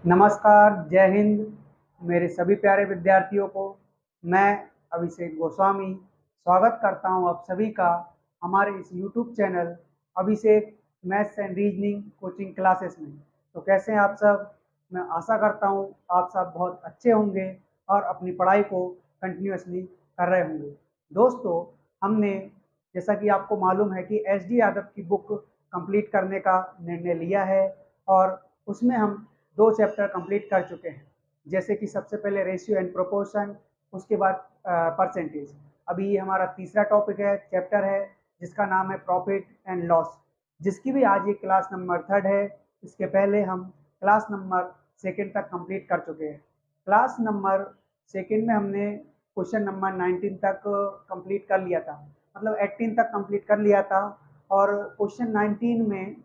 नमस्कार, जय हिंद मेरे सभी प्यारे विद्यार्थियों को। मैं अभिषेक गोस्वामी स्वागत करता हूं आप सभी का हमारे इस YouTube channel Abhishek maths and reasoning coaching classes में। तो कैसे हैं आप सब? मैं आशा करता हूं आप सब बहुत अच्छे होंगे और अपनी पढ़ाई को कंटिन्यूअसली कर रहे होंगे। दोस्तों, हमने जैसा कि आपको मालूम है कि एस डी यादव की बुक कंप्लीट करने का निर्णय लिया है और उसमें हम 2 चैप्टर कंप्लीट कर चुके हैं। जैसे कि सबसे पहले रेशियो एंड प्रोपोर्शन, उसके बाद परसेंटेज। अभी ये हमारा तीसरा टॉपिक है, चैप्टर है, जिसका नाम है प्रॉफिट एंड लॉस, जिसकी भी आज ये क्लास नंबर 3 है। इसके पहले हम क्लास नंबर 2 तक कंप्लीट कर चुके हैं। क्लास नंबर 2 में हमने क्वेश्चन नंबर 19 तक कंप्लीट कर लिया था, मतलब 18 तक कंप्लीट कर लिया था। और क्वेश्चन 19 में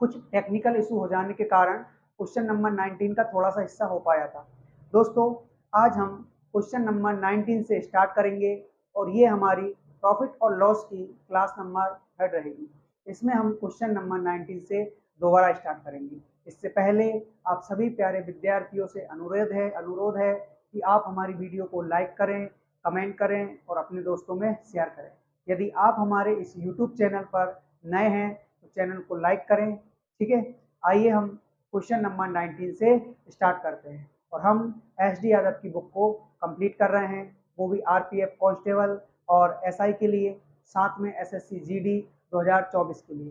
कुछ टेक्निकल इशू हो जाने के कारण क्वेश्चन नंबर 19 का थोड़ा सा हिस्सा हो पाया था। दोस्तों, आज हम क्वेश्चन नंबर 19 से स्टार्ट करेंगे और ये हमारी प्रॉफिट और लॉस की क्लास नंबर 3 रहेगी। इसमें हम क्वेश्चन नंबर 19 से दोबारा स्टार्ट करेंगे। इससे पहले आप सभी प्यारे विद्यार्थियों से अनुरोध है कि आप हमारी वीडियो को लाइक करें, कमेंट करें और अपने दोस्तों में शेयर करें। यदि आप हमारे इस यूट्यूब चैनल पर नए हैं तो चैनल को लाइक करें। ठीक है, आइए हम क्वेश्चन नंबर 19 से स्टार्ट करते हैं। और हम एस डी यादव की बुक को कंप्लीट कर रहे हैं, वो भी आरपीएफ कांस्टेबल और एसआई के लिए, साथ में एसएससी जीडी 2024 के लिए।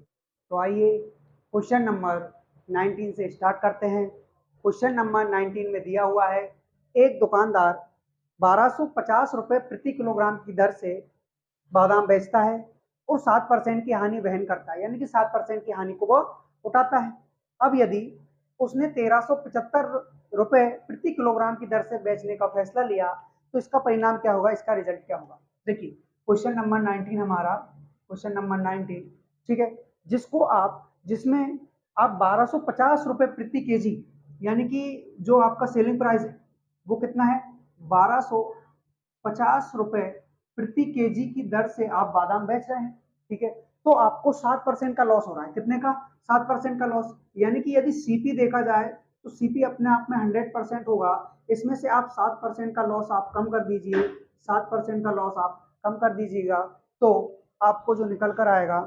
तो आइए क्वेश्चन नंबर 19 से स्टार्ट करते हैं। क्वेश्चन नंबर 19 में दिया हुआ है, एक दुकानदार 1250 रुपये प्रति किलोग्राम की दर से बादाम बेचता है और 7% की हानि वहन करता है, यानी कि 7% की हानि को वो उठाता है। अब यदि उसने 1375 रुपये प्रति किलोग्राम की दर से बेचने का फैसला लिया तो इसका परिणाम क्या होगा, इसका रिजल्ट क्या होगा? देखिए, क्वेश्चन नंबर 19 हमारा, क्वेश्चन नंबर 19, ठीक है, जिसमें आप 1250 रुपये प्रति केजी, यानी कि जो आपका सेलिंग प्राइस है वो कितना है, 1250 रुपये प्रति केजी की दर से आप बादाम बेच रहे हैं। ठीक है, तो आपको 7% का लॉस हो रहा है। कितने का? 7% का लॉस। यानी कि यदि सीपी देखा जाए तो सीपी अपने आप में 100% होगा। इसमें से आप 7% का लॉस आप कम कर दीजिए, 7% का लॉस आप कम कर दीजिएगा तो आपको जो निकल कर आएगा,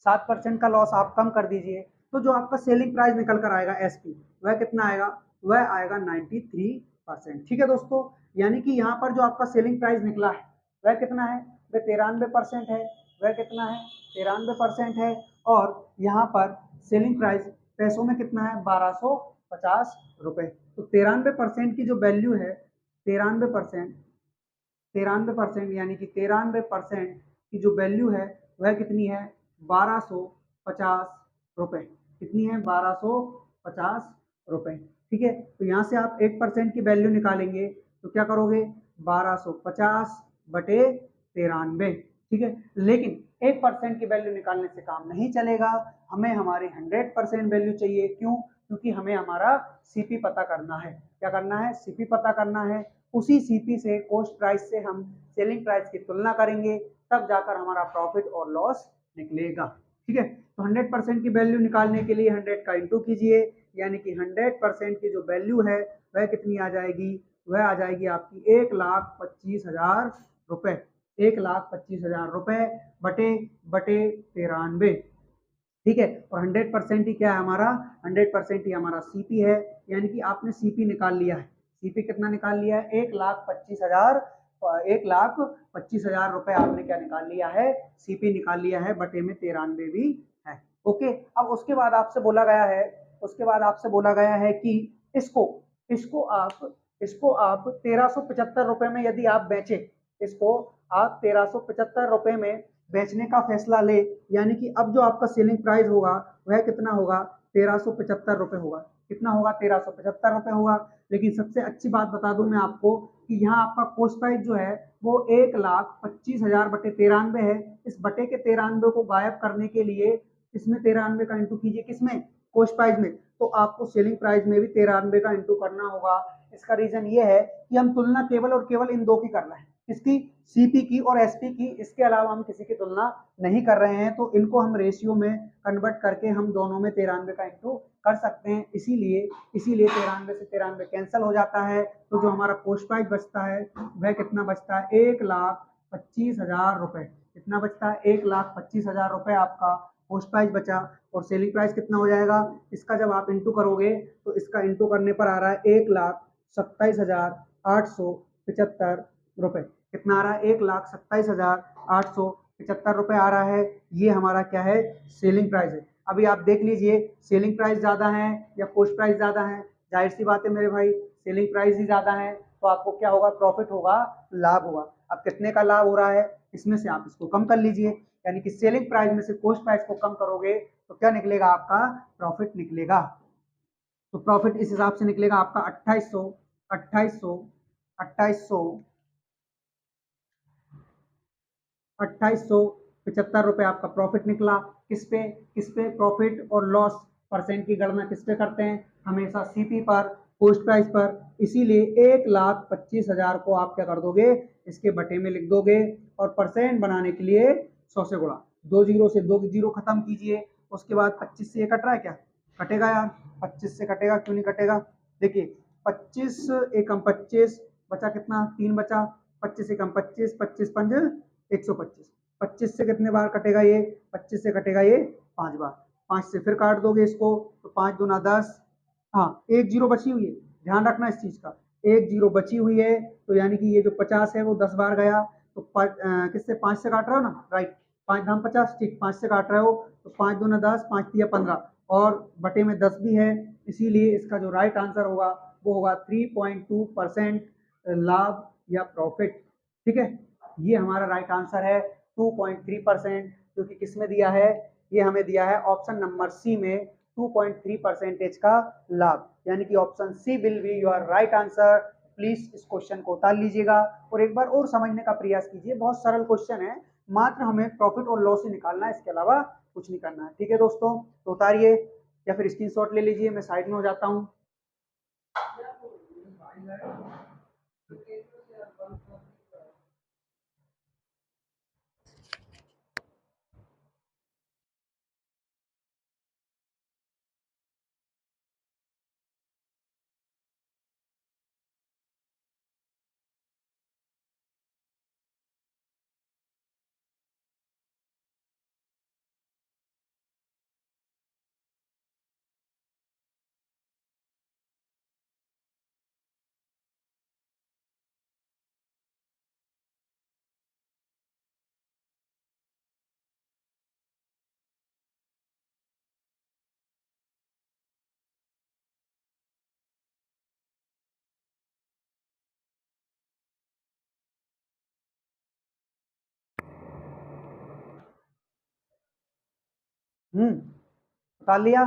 7% का लॉस आप कम कर दीजिए तो जो आपका सेलिंग प्राइस निकल कर आएगा एसपी, वह कितना आएगा? वह आएगा 93%। ठीक है दोस्तों, यानी कि यहाँ पर जो आपका सेलिंग प्राइस निकला है वह कितना है? वह 93% है। वह कितना है? 93% है। और यहाँ पर सेलिंग प्राइस पैसों में कितना है? 1250 रुपये। तो 93% की जो वैल्यू है, 93%, 93%, यानी कि 93% की जो वैल्यू है वह कितनी है? 1250 रुपये। कितनी है? 1250 रुपये। ठीक है, तो यहाँ से आप 1% की वैल्यू निकालेंगे तो क्या करोगे? 1250 बटे 93। ठीक है, लेकिन 1% की वैल्यू निकालने से काम नहीं चलेगा, हमें हमारी 100% वैल्यू चाहिए। क्यों? क्योंकि हमें हमारा सीपी पता करना है। क्या करना है? सीपी पता करना है। उसी सीपी से, कॉस्ट प्राइस से, हम सेलिंग प्राइस की तुलना करेंगे, तब जाकर हमारा प्रॉफिट और लॉस निकलेगा। ठीक है, तो 100% की वैल्यू निकालने के लिए 100 का इंटू कीजिए, यानी कि 100% की जो वैल्यू है वह कितनी आ जाएगी? वह आ जाएगी आपकी 1,25,000 रुपए। 1,25,000 रुपए बटे बटे 93। ठीक है, और 100% ही क्या है हमारा? 100% ही हमारा सीपी है, यानी कि आपने सीपी निकाल लिया है। सीपी कितना निकाल लिया है? 1,25,000। 1,25,000 रुपए आपने क्या निकाल लिया है? सीपी निकाल लिया है, बटे में 93 भी है। ओके, अब उसके बाद आपसे बोला गया है कि इसको इसको आप 1375 रुपए में यदि आप बेचे, इसको आप 1375 रुपए में बेचने का फैसला ले, यानी कि अब जो आपका सेलिंग प्राइस होगा वह कितना होगा? 1375 रुपए होगा। कितना होगा? 1375 रुपए होगा। लेकिन सबसे अच्छी बात बता दूं मैं आपको कि यहाँ आपका कॉस्ट प्राइस जो है वो 1,25,000 बटे 93 है। इस बटे के 93 को गायब करने के लिए इसमें 93 का इंटू कीजिए। किसमें? कॉस्ट प्राइस में। तो आपको सेलिंग प्राइस में भी 93 का इंटू करना होगा। इसका रीजन ये है कि हम तुलना केवल और केवल इन दो की कर रहे हैं। किसकी, सीपी की और एसपी की, इसके अलावा हम किसी की तुलना नहीं कर रहे हैं। तो इनको हम रेशियो में कन्वर्ट करके हम दोनों में 93 का इंटू कर सकते हैं। इसीलिए 93 से 93 कैंसिल हो जाता है, तो जो हमारा पोस्ट प्राइस बचता है वह कितना बचता है, 1,25,000 रुपए। कितना बचता है, 1,25,000 रुपए आपका पोस्ट प्राइस बचा। और सेलिंग प्राइस कितना हो जाएगा, इसका जब आप इंटू करोगे तो इसका इंटू करने पर आ रहा है 1,27,875 रुपए। कितना आ रहा है, 1,27,875 रुपए आ रहा है। ये हमारा क्या है, सेलिंग प्राइस है। अभी आप देख लीजिए सेलिंग प्राइस ज्यादा है या पोस्ट प्राइस ज्यादा है। जाहिर सी बात है मेरे भाई, सेलिंग प्राइस ही ज्यादा है, तो आपको क्या होगा, प्रॉफिट होगा, लाभ होगा। अब कितने का लाभ हो रहा है, इसमें से आप इसको कम कर लीजिए, यानी कि सेलिंग प्राइस में से पोस्ट प्राइस को कम करोगे तो क्या निकलेगा, आपका प्रॉफिट निकलेगा। तो प्रॉफिट इस हिसाब से निकलेगा आपका 2875 रुपए आपका प्रॉफिट निकला। किस पे प्रॉफिट और लॉस परसेंट की गणना किस पे करते हैं, हमेशा सीपी पर, पोस्ट प्राइस पर। इसीलिए 1,25,000 को आप क्या कर दोगे, इसके बटे में लिख दोगे, और परसेंट बनाने के लिए 100 से गुणा, 2 जीरो से 2 जीरो खत्म कीजिए। उसके बाद 25 से ये कट रहा है क्या, कटेगा यार, 25 से कटेगा, क्यों नहीं कटेगा। देखिए 25 एकम 25 बचा, कितना 3 बचा, 25 एकम 25, 25 पंज 125। 25 से कितने बार कटेगा ये, 25 से कटेगा ये 5 बार। 5 से फिर काट दोगे इसको, तो 5 दूना 10। हाँ, एक जीरो बची हुई है, ध्यान रखना इस चीज का, एक जीरो बची हुई है, तो यानी कि ये जो 50 है वो 10 बार गया। तो किससे, 5 से काट रहे हो ना, राइट, 5 धाम 50, ठीक, 5 से काट रहे हो, तो 5 दूना 10, 5 तिया 15, और बटे में 10 भी है। इसीलिए इसका जो राइट आंसर होगा वो होगा 3.2% लाभ या प्रॉफिट। ठीक है, ये हमारा राइट आंसर है 2.3%, जो कि किसमें दिया है, ये हमें दिया है ऑप्शन नंबर सी में 2.3% का लाभ, यानी कि option C will be your right answer. Please इस क्वेश्चन को उतार लीजिएगा और एक बार और समझने का प्रयास कीजिए, बहुत सरल क्वेश्चन है, मात्र हमें प्रॉफिट और लॉस ही निकालना है, इसके अलावा कुछ नहीं करना है। ठीक है दोस्तों, तो उतारिए या फिर स्क्रीनशॉट ले लीजिए, मैं साइड में हो जाता हूँ। उतार लिया,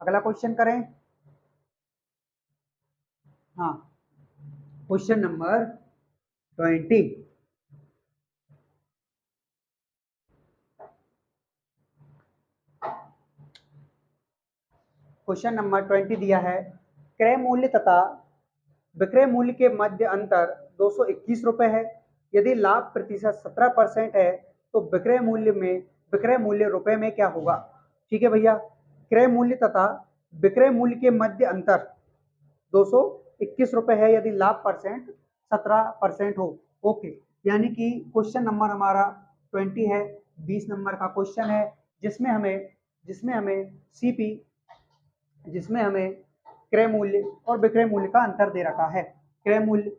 अगला क्वेश्चन करें। हाँ, क्वेश्चन नंबर 20। क्वेश्चन नंबर 20 दिया है, क्रय मूल्य तथा विक्रय मूल्य के मध्य अंतर 221 रुपए है। यदि लाभ प्रतिशत 17% है तो विक्रय मूल्य रुपए में क्या होगा। ठीक है भैया, क्रय मूल्य तथा विक्रय मूल्य के मध्य अंतर 221 रुपए है यदि लाभ परसेंट 17% हो। ओके, यानी कि क्वेश्चन नंबर हमारा 20 है, 20 नंबर का क्वेश्चन है, जिसमें हमें सीपी, जिसमें हमें क्रय मूल्य और विक्रय मूल्य का अंतर दे रखा है। क्रय मूल्य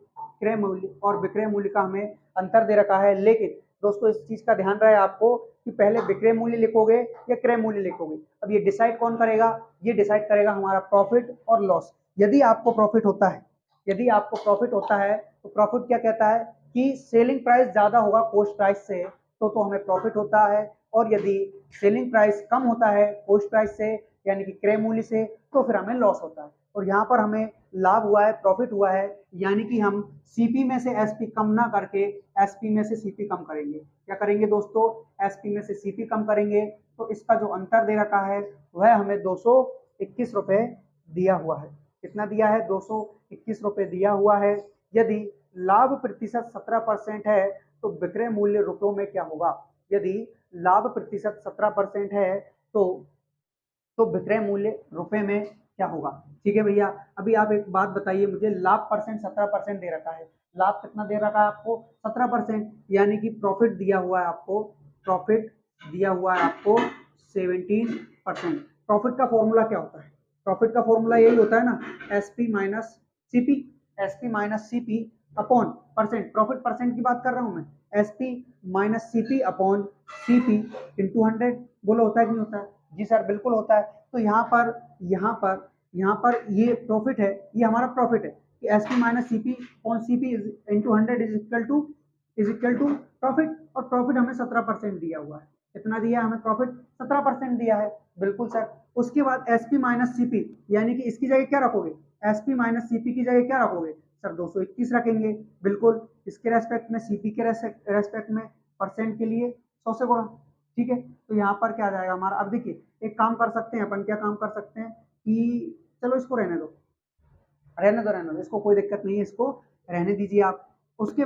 और विक्रय मूल्य का हमें अंतर दे रखा है। लेकिन दोस्तों इस चीज का ध्यान रहे आपको कि पहले विक्रय मूल्य लिखोगे या क्रय मूल्य लिखोगे। अब ये डिसाइड कौन करेगा, ये डिसाइड करेगा हमारा प्रॉफिट और लॉस। यदि आपको प्रॉफिट होता है, तो प्रॉफिट क्या कहता है कि सेलिंग प्राइस ज्यादा होगा पोस्ट प्राइस से, तो हमें प्रॉफिट होता है। और यदि सेलिंग प्राइस कम होता है पोस्ट प्राइस से, यानी कि क्रय मूल्य से, तो फिर हमें लॉस होता है। और यहाँ पर हमें लाभ हुआ है, प्रॉफिट हुआ है, यानी कि हम सीपी में से एसपी कम ना करके एसपी में से सीपी कम करेंगे। क्या करेंगे दोस्तों, एसपी में से सीपी कम करेंगे। तो इसका जो अंतर दे रखा है वह हमें 221 रुपए दिया हुआ है। कितना दिया है, 221 रुपए दिया हुआ है। यदि लाभ प्रतिशत 17% है तो विक्रय मूल्य रुपयों में क्या होगा? यदि लाभ प्रतिशत 17% है तो विक्रय मूल्य रुपए में क्या होगा? ठीक है भैया, अभी आप एक बात बताइए मुझे, लाभ परसेंट 17% दे रखा है, लाभ कितना दे रखा है आपको? 17%, यानी कि प्रॉफिट दिया हुआ है आपको, प्रॉफिट दिया हुआ है आपको 17%। प्रॉफिट का फॉर्मूला क्या होता है? प्रॉफिट का फॉर्मूला यही होता है ना, SP minus CP, SP minus CP upon percent, profit percent की बात कर रहा हूं मैं, SP minus CP upon CP into 100। बोलो होता है कि नहीं होता है? जी सर बिल्कुल होता है। तो यहाँ पर ये प्रॉफिट है, ये हमारा प्रॉफिट है कि S P minus C P on C P into 100 is equal to profit, और प्रॉफिट हमें 17% दिया हुआ है। कितना दिया है हमें? प्रॉफिट 17% दिया है। बिल्कुल सर। उसके बाद S P minus C P, यानी कि इसकी जगह क्या रखोगे? S P minus C P की जगह क्या रखोगे सर? 221 रखेंगे। बिल्कुल, इसके रेस्पेक्ट में, सीपी के रेस्पेक्ट में परसेंट के लिए 100 से गुणा। ठीक है, तो यहाँ पर क्या आ जाएगा हमारा? अब देखिए एक काम कर सकते हैं अपन, क्या काम कर सकते हैं कि चलो इसको रहने दो, रहने दो, इसको कोई दिक्कत नहीं है, इसको रहने दीजिए आप। उसके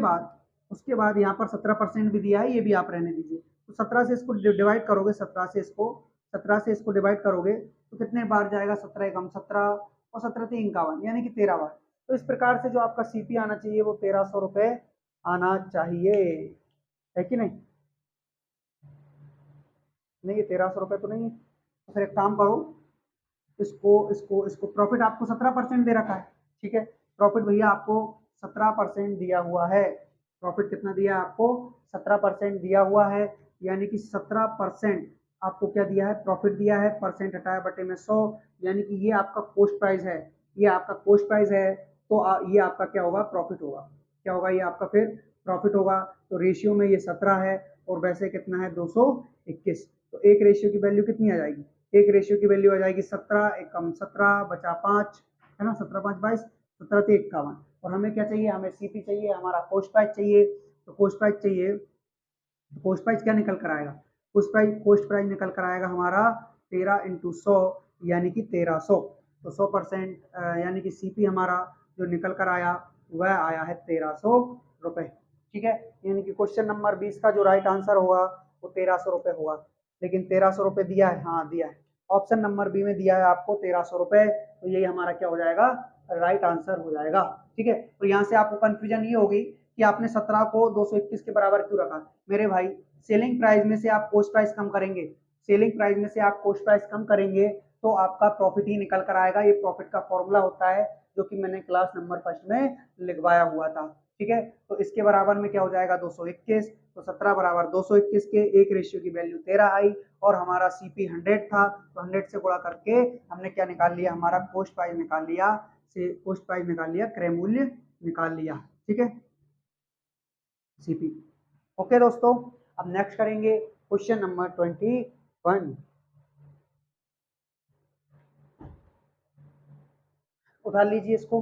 बाद यहाँ पर 17% भी दिया है, ये भी आप रहने दीजिए। तो 17 से इसको डिवाइड करोगे, 17 से इसको डिवाइड करोगे तो कितने बार जाएगा? 17 कम 17 और 17 3 51, यानी कि 13 बार। तो इस प्रकार से जो आपका सीपी आना चाहिए वो 1300 रुपये आना चाहिए, है कि नहीं? नहीं, ये 1300 रुपये तो नहीं है। तो फिर एक काम करो, इसको इसको इसको प्रॉफिट आपको 17% दे रखा है, ठीक है? प्रॉफिट भैया आपको 17% दिया हुआ है। प्रॉफिट कितना दिया है आपको? 17% दिया हुआ है, यानी कि 17% आपको क्या दिया है? प्रॉफिट दिया है। परसेंट हटाया बटे में 100, यानी कि ये आपका कॉस्ट प्राइस है, ये आपका कॉस्ट प्राइस है। तो ये आपका क्या होगा? प्रॉफिट होगा। क्या होगा? ये आपका फिर प्रॉफिट होगा। तो रेशियो में ये 17 है और वैसे कितना है? 221। तो एक रेशियो की वैल्यू कितनी आ जाएगी? एक रेशियो की वैल्यू आ जाएगी 17, एक कम 17 बचा 5, है ना? 17 5 22, 17 ते 51। और हमें क्या चाहिए? हमें सीपी चाहिए, हमारा कॉस्ट प्राइस चाहिए। तो कॉस्ट प्राइस चाहिए, तो कॉस्ट प्राइस क्या निकल कर आएगा? कॉस्ट प्राइस निकल कर आएगा हमारा 13 इंटू 100, यानी कि 1300। तो 100% यानी कि सीपी हमारा जो निकल कर आया वह आया है 1300 रुपये। ठीक है, यानी कि क्वेश्चन नंबर 20 का जो राइट आंसर होगा वो 1300 रुपये होगा। लेकिन 1300 रुपये दिया है, हाँ दिया है, ऑप्शन नंबर बी में दिया है आपको 1300 रुपये। तो यही हमारा क्या हो जाएगा? राइट आंसर हो जाएगा। ठीक है, तो यहाँ से आपको कंफ्यूजन ये होगी कि आपने 17 को 221 के बराबर क्यों रखा? मेरे भाई, सेलिंग प्राइस में से आप कॉस्ट प्राइस कम करेंगे, सेलिंग प्राइस में से आप कॉस्ट प्राइस कम करेंगे तो आपका प्रॉफिट ही निकल कर आएगा। ये प्रॉफिट का फॉर्मूला होता है जो कि मैंने क्लास नंबर 1 में लिखवाया हुआ था। ठीक है, तो इसके बराबर में क्या हो जाएगा? 221। तो 17 बराबर 221 के, एक रेशियो की वैल्यू 13 आई और हमारा सीपी 100 था, तो 100 से गुणा करके हमने क्या निकाल लिया? हमारा कॉस्ट प्राइस निकाल लिया, कॉस्ट प्राइस निकाल लिया, क्रय मूल्य निकाल लिया। ठीक है, सीपी। ओके दोस्तों, अब नेक्स्ट करेंगे क्वेश्चन नंबर 21। उठा लीजिए इसको।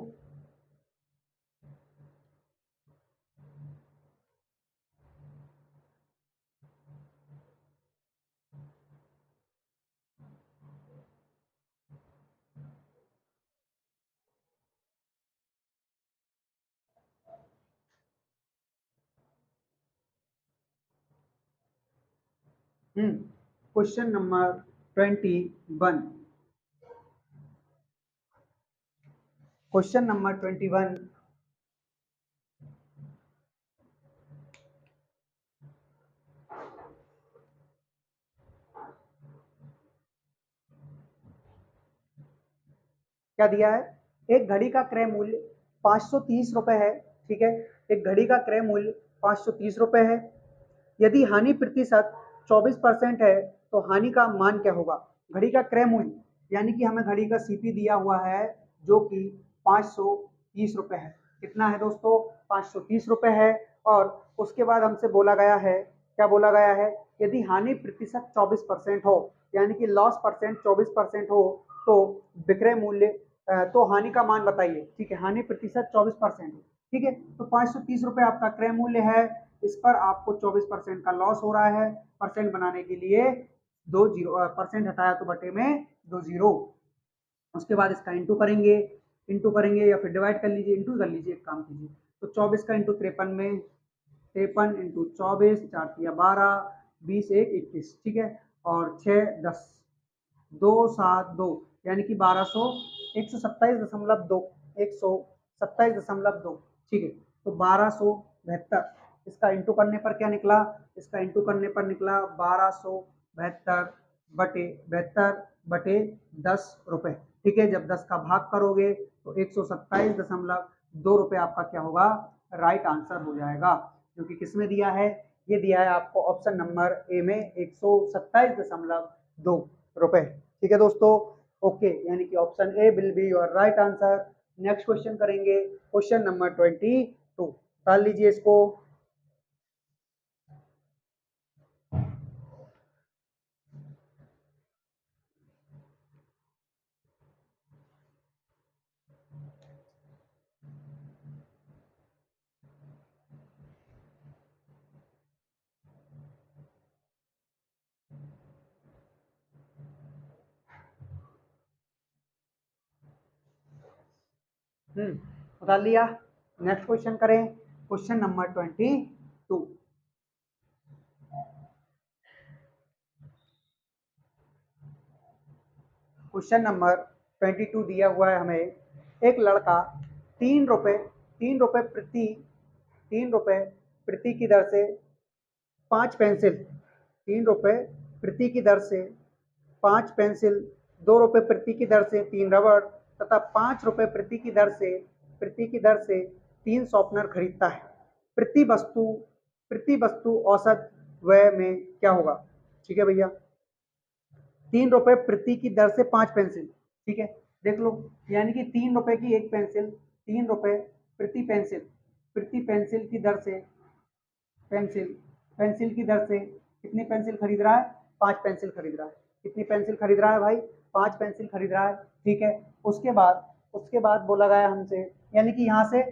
Question number 21। Question number 21। क्या दिया है? एक घड़ी का क्रय मूल्य 530 रुपए है। ठीक है, एक घड़ी का क्रय मूल्य 530 रुपए है। यदि हानि प्रतिशत 24% है तो हानि का मान क्या होगा? घड़ी का क्रय मूल्य, यानी कि हमें घड़ी का सीपी दिया हुआ है जो कि 530 रुपए है। कितना है दोस्तों? 530 रुपए है। और उसके बाद हमसे बोला गया है, क्या बोला गया है? यदि हानि प्रतिशत 24% हो, यानी कि लॉस परसेंट 24% हो तो विक्रय मूल्य, तो हानि का मान बताइए। ठीक है, हानि प्रतिशत 24%। ठीक है, तो 530 रुपए आपका क्रय मूल्य है, इस पर आपको 24% का लॉस हो रहा है। परसेंट बनाने के लिए 2 जीरो, परसेंट हटाया तो बटे में 2 जीरो। उसके बाद इसका इंटू करेंगे, या फिर डिवाइड कर लीजिए, इंटू कर लीजिए, एक काम कीजिए। तो 24 का इंटू 53 में, 53 इंटू 24, 4 तिया 12, 20 एक 21, ठीक है, और 6 10, 272 यानी कि 1200, 127.2, 127.2, ठीक है। तो 1272 इसका इंटू करने पर क्या निकला, इसका इंटू करने पर निकला 1272 बटे 72 बटे 10 रुपए, ठीक है। जब 10 का भाग करोगे तो 127.2 रुपए आपका क्या होगा, राइट आंसर हो जाएगा, जो कि किसमें दिया है, ये दिया है आपको ऑप्शन नंबर ए में 127.2 रुपए, ठीक है दोस्तों। ओके, यानी कि option A will be your right answer. Next question करेंगे, क्वेश्चन नंबर 22, डाल लीजिए इसको। डाल लिया। नेक्स्ट क्वेश्चन करें, क्वेश्चन नंबर 22। क्वेश्चन नंबर 22 दिया हुआ है हमें, एक लड़का 3 रुपए, 3 रुपए प्रति, 3 रुपए प्रति की दर से 5 पेंसिल, 3 रुपए प्रति की दर से 5 पेंसिल, 2 रुपए प्रति की दर से 3 रबड़ तथा 5 रुपए प्रति की दर से, प्रति की दर से 3 शॉर्पनर खरीदता है। प्रति वस्तु, प्रति वस्तु औसत व्यय में क्या होगा, ठीक है भैया। 3 रुपए प्रति की दर से 5 पेंसिल, ठीक है, देख लो, यानी कि 3 रुपए की एक पेंसिल, 3 रुपए प्रति पेंसिल, प्रति पेंसिल की दर से, पेंसिल, पेंसिल की दर से कितनी पेंसिल खरीद रहा है, 5 पेंसिल खरीद रहा है। कितनी पेंसिल खरीद रहा है भाई, 5 पेंसिल खरीद रहा है, ठीक है। उसके बाद बोला गया हमसे, यानी कि यहाँ से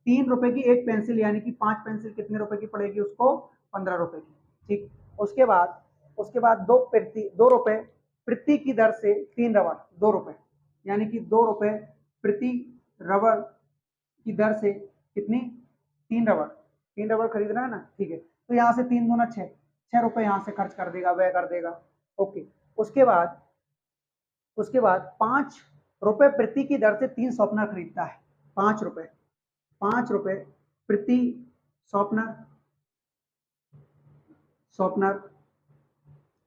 3 रुपए की एक पेंसिल, यानी कि 5 पेंसिल कितने रुपए की पड़ेगी उसको, 15 रुपए की, ठीक। उसके बाद 2 रुपए प्रति की दर से 3 रबड़, 2 रुपए, यानी कि 2 रुपए प्रति रबड़ की दर से कितनी, 3 रबड़, 3 रबड़ खरीदना है ना, ठीक है। तो यहाँ से 3 दूना 6, 6 रुपए यहाँ से खर्च कर देगा, व्यय कर देगा। ओके, उसके बाद 5 रुपए प्रति की दर से 3 शॉर्पनर खरीदता है। 5 रुपए, 5 रुपए प्रति शॉर्पनर, शॉर्पनर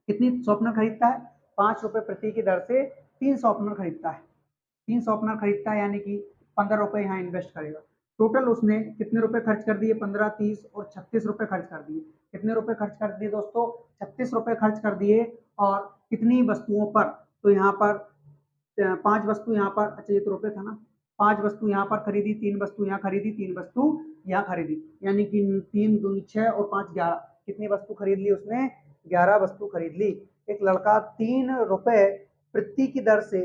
कितनी शॉर्पनर खरीदता है, 5 रुपए प्रति की दर से 3 शॉर्पनर खरीदता है। 3 शॉर्पनर खरीदता है, यानी कि 15 रुपए यहाँ इन्वेस्ट करेगा। टोटल उसने कितने रुपए खर्च कर दिए, 15, 30 और 36 रुपए खर्च कर दिए। कितने रुपए खर्च कर दिए दोस्तों, 36 रुपए खर्च कर दिए। और कितनी वस्तुओं पर, तो यहाँ पर 5 वस्तु यहाँ पर, अच्छा ये तो रुपए था ना, 5 वस्तु यहाँ पर खरीदी, 3 वस्तु यहाँ खरीदी, 3 वस्तु यहाँ खरीदी, यानी कि 3 दूनी 6 और 5 11, कितनी वस्तु खरीद ली उसने, 11 वस्तु खरीद ली। एक लड़का 3 रुपए प्रति की दर से,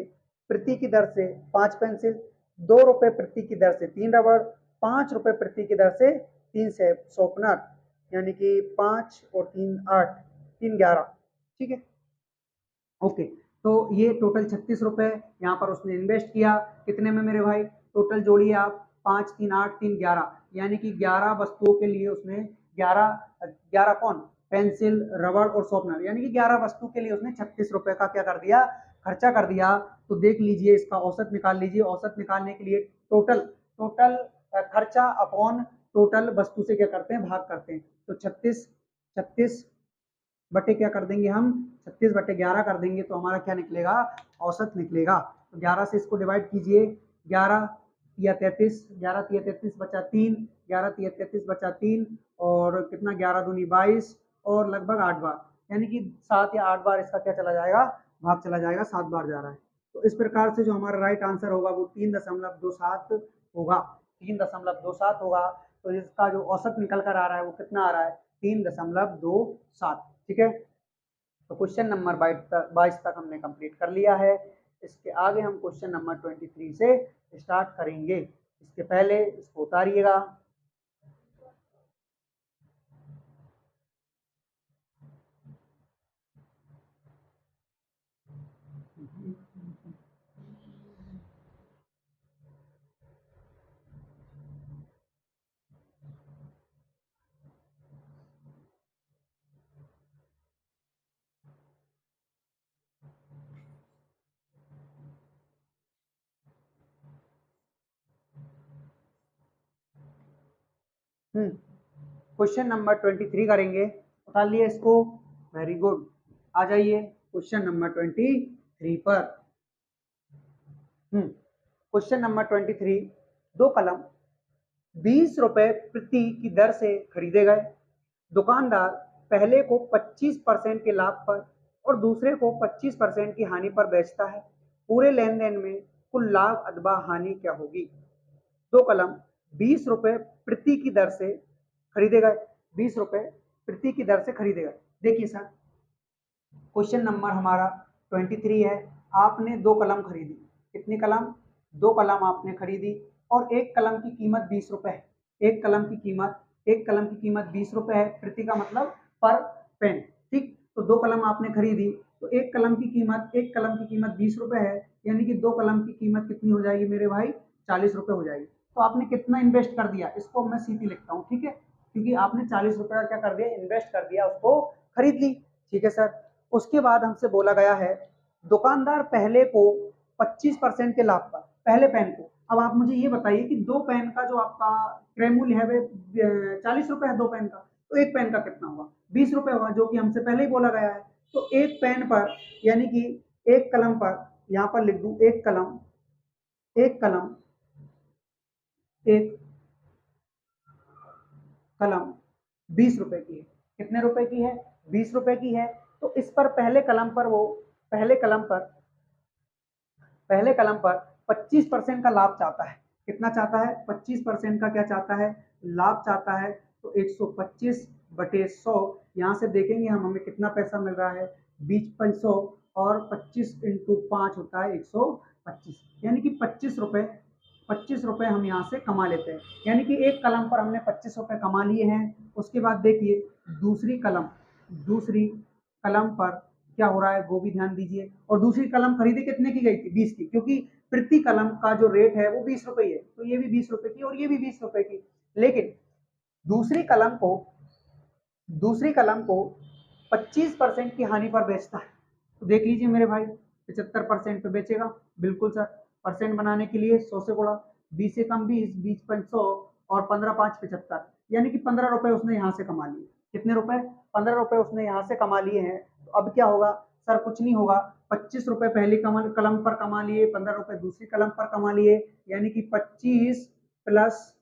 प्रति की दर से 5 पेंसिल, 2 रुपए प्रति की दर से 3 रबड़, 5 रुपए प्रति की दर से 3 शॉर्पनर, यानी कि 5 और 3 8, 3 11, ठीक है। ओके, तो ये टोटल 36 रुपए यहाँ पर उसने इन्वेस्ट किया। कितने में मेरे भाई, टोटल जोड़िए आप, 5 3 8 3 11, यानी कि 11 वस्तुओं के लिए उसने 11, 11 कौन, पेंसिल, रबड़ और शॉर्पनर, यानी कि 11 वस्तु के लिए उसने 36 रुपए का क्या कर दिया, खर्चा कर दिया। तो देख लीजिए, इसका औसत निकाल लीजिए। औसत निकालने के लिए टोटल, टोटल खर्चा अपॉन टोटल वस्तु से क्या करते हैं, भाग करते हैं। तो 36, 36 बटे क्या कर देंगे हम, 36 बटे 11 कर देंगे, तो हमारा क्या निकलेगा, औसत निकलेगा। तो 11 से इसको डिवाइड कीजिए, 11 या 33, 11 तिया 33 बचा 3, 11 तिया 33 बचा 3, और कितना, 11 दूनी 22, और लगभग 8 बार, यानी कि 7 या 8 बार इसका क्या चला जाएगा, भाग चला जाएगा, 7 बार जा रहा है। तो इस प्रकार से जो हमारा राइट आंसर होगा वो 3.27 होगा, 3.27 होगा। तो इसका जो औसत निकल कर आ रहा है वो कितना आ रहा है, 3.27, ठीक है। तो क्वेश्चन नंबर 22 तक हमने कंप्लीट कर लिया है। इसके आगे हम क्वेश्चन नंबर 23 से स्टार्ट करेंगे। इसके पहले इसको उतारिएगा। क्वेश्चन नंबर 23 करेंगे, उठा लिए इसको, वेरी गुड। आ जाइए क्वेश्चन नंबर 23 पर। क्वेश्चन नंबर 23, दो कलम 20 रुपए प्रति की दर से खरीदे गए। दुकानदार पहले को 25% के लाभ पर और दूसरे को 25% की हानि पर बेचता है। पूरे लेन देन में कुल लाभ अथवा हानि क्या होगी? दो कलम 20 रुपए प्रति की दर से खरीदे गए, 20 रुपए प्रति की दर से खरीदे गए। देखिए सर, क्वेश्चन नंबर हमारा 23 है। आपने दो कलम खरीदी, कितनी कलम? दो कलम आपने खरीदी और एक कलम की कीमत 20 रुपए है। एक कलम की कीमत 20 रुपए है, प्रति का मतलब पर पेन, ठीक। तो दो कलम आपने खरीदी, तो एक कलम की कीमत 20 रुपए है, यानी कि दो कलम की कीमत कितनी हो जाएगी मेरे भाई? 40 रुपए हो जाएगी। तो आपने कितना इन्वेस्ट कर दिया, इसको मैं सीपी लिखता हूँ, ठीक है, क्योंकि आपने 40 रुपए का क्या कर दिया? इन्वेस्ट कर दिया, उसको खरीद ली, ठीक है सर। उसके बाद हमसे बोला गया है दुकानदार पहले को 25% के लाभ पर, पहले पेन को। अब आप मुझे ये बताइए कि दो पेन का जो आपका क्रय मूल्य है वे 40 रुपए है दो पेन का, तो एक पेन का कितना हुआ? 20 रुपए हुआ, जो कि हमसे पहले ही बोला गया है। तो एक पेन पर, यानी कि एक कलम पर, यहां पर लिख दू एक कलम, एक कलम, एक कलम 20 रुपए की है। कितने रुपए की है? 20 रुपए की है। तो इस पर पहले कलम पर वो, पहले कलम पर 25% का लाभ चाहता है। कितना चाहता है? 25% का क्या चाहता है? लाभ चाहता है। तो 125 बटे 100, यहाँ से देखेंगे हम, हमें कितना पैसा मिल रहा है? 20 और 25 इंटू 5 होता है 125, यानी कि 25 रुपए हम यहाँ से कमा लेते हैं। यानी कि एक कलम पर हमने 25 रुपए कमा लिए हैं। उसके बाद देखिए दूसरी कलम पर क्या हो रहा है वो भी ध्यान दीजिए। और दूसरी कलम खरीदी कितने की गई थी? 20 की, क्योंकि प्रति कलम का जो रेट है वो 20 रुपए है, तो ये भी 20 रुपए की और ये भी 20 रुपए की। लेकिन दूसरी कलम को 25% की हानि पर बेचता है। तो देख लीजिए मेरे भाई, 75% पे बेचेगा, बिल्कुल सर। परसेंट बनाने के लिए 100 से गुणा, 20 से कम 20, 20 5 100 और 15 5 75, यानी कि 15 रुपए उसने यहाँ से कमा लिए। कितने रुपए? 15 रुपए उसने यहाँ से कमा लिए हैं। तो अब क्या होगा सर? कुछ नहीं होगा। 25 रुपए पहली कलम पर कमा लिए, 15 रुपए दूसरी कलम पर कमा लिए, यानी कि 25 प्लस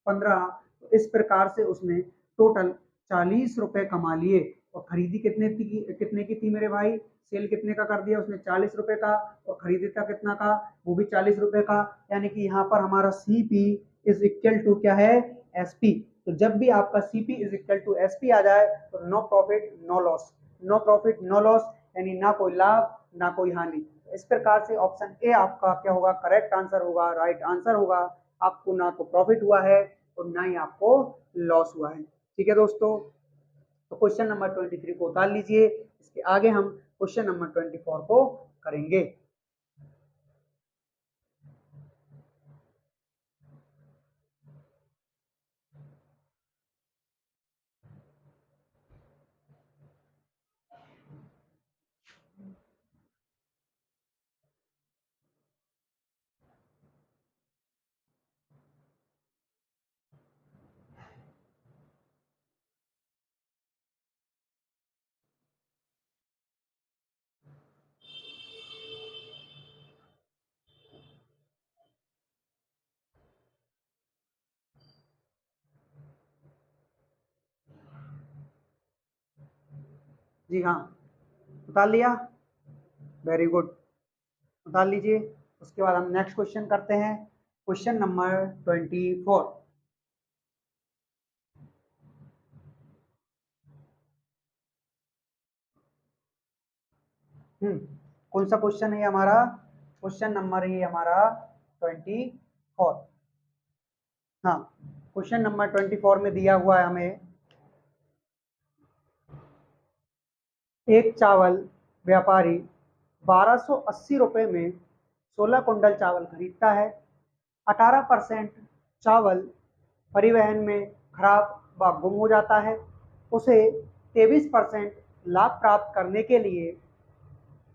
15, तो इस प्रकार से उसने टोटल 40 रुपए कमा लिए। और खरीदी कितने की थी मेरे भाई? सेल कितने का कर दिया उसने? 40 रुपए का। और खरीदी था कितना का? वो भी 40 रुपए का। यानी कि यहाँ पर हमारा सीपी इज इक्वल टू क्या है? एसपी। तो जब भी आपका CP is equal to SP आ जाए तो no profit no loss, no profit no loss, यानी ना कोई लाभ ना कोई हानि। इस प्रकार से ऑप्शन ए आपका क्या होगा? करेक्ट आंसर होगा, राइट आंसर होगा। आपको ना तो प्रॉफिट हुआ है और ना ही आपको लॉस हुआ है, ठीक है दोस्तों। तो क्वेश्चन नंबर 23 को उतार लीजिए। इसके आगे हम क्वेश्चन नंबर 24 को करेंगे। जी हाँ, उतार लिया, वेरी गुड, उतार लीजिए। उसके बाद हम नेक्स्ट क्वेश्चन करते हैं, क्वेश्चन नंबर 24। कौन सा क्वेश्चन है हमारा? क्वेश्चन नंबर ये हमारा 24। हाँ, क्वेश्चन नंबर 24 में दिया हुआ है हमें, एक चावल व्यापारी 1280 रुपये में 16 कुंटल चावल खरीदता है। 18% चावल परिवहन में खराब व गुम हो जाता है। उसे 23% लाभ प्राप्त करने के लिए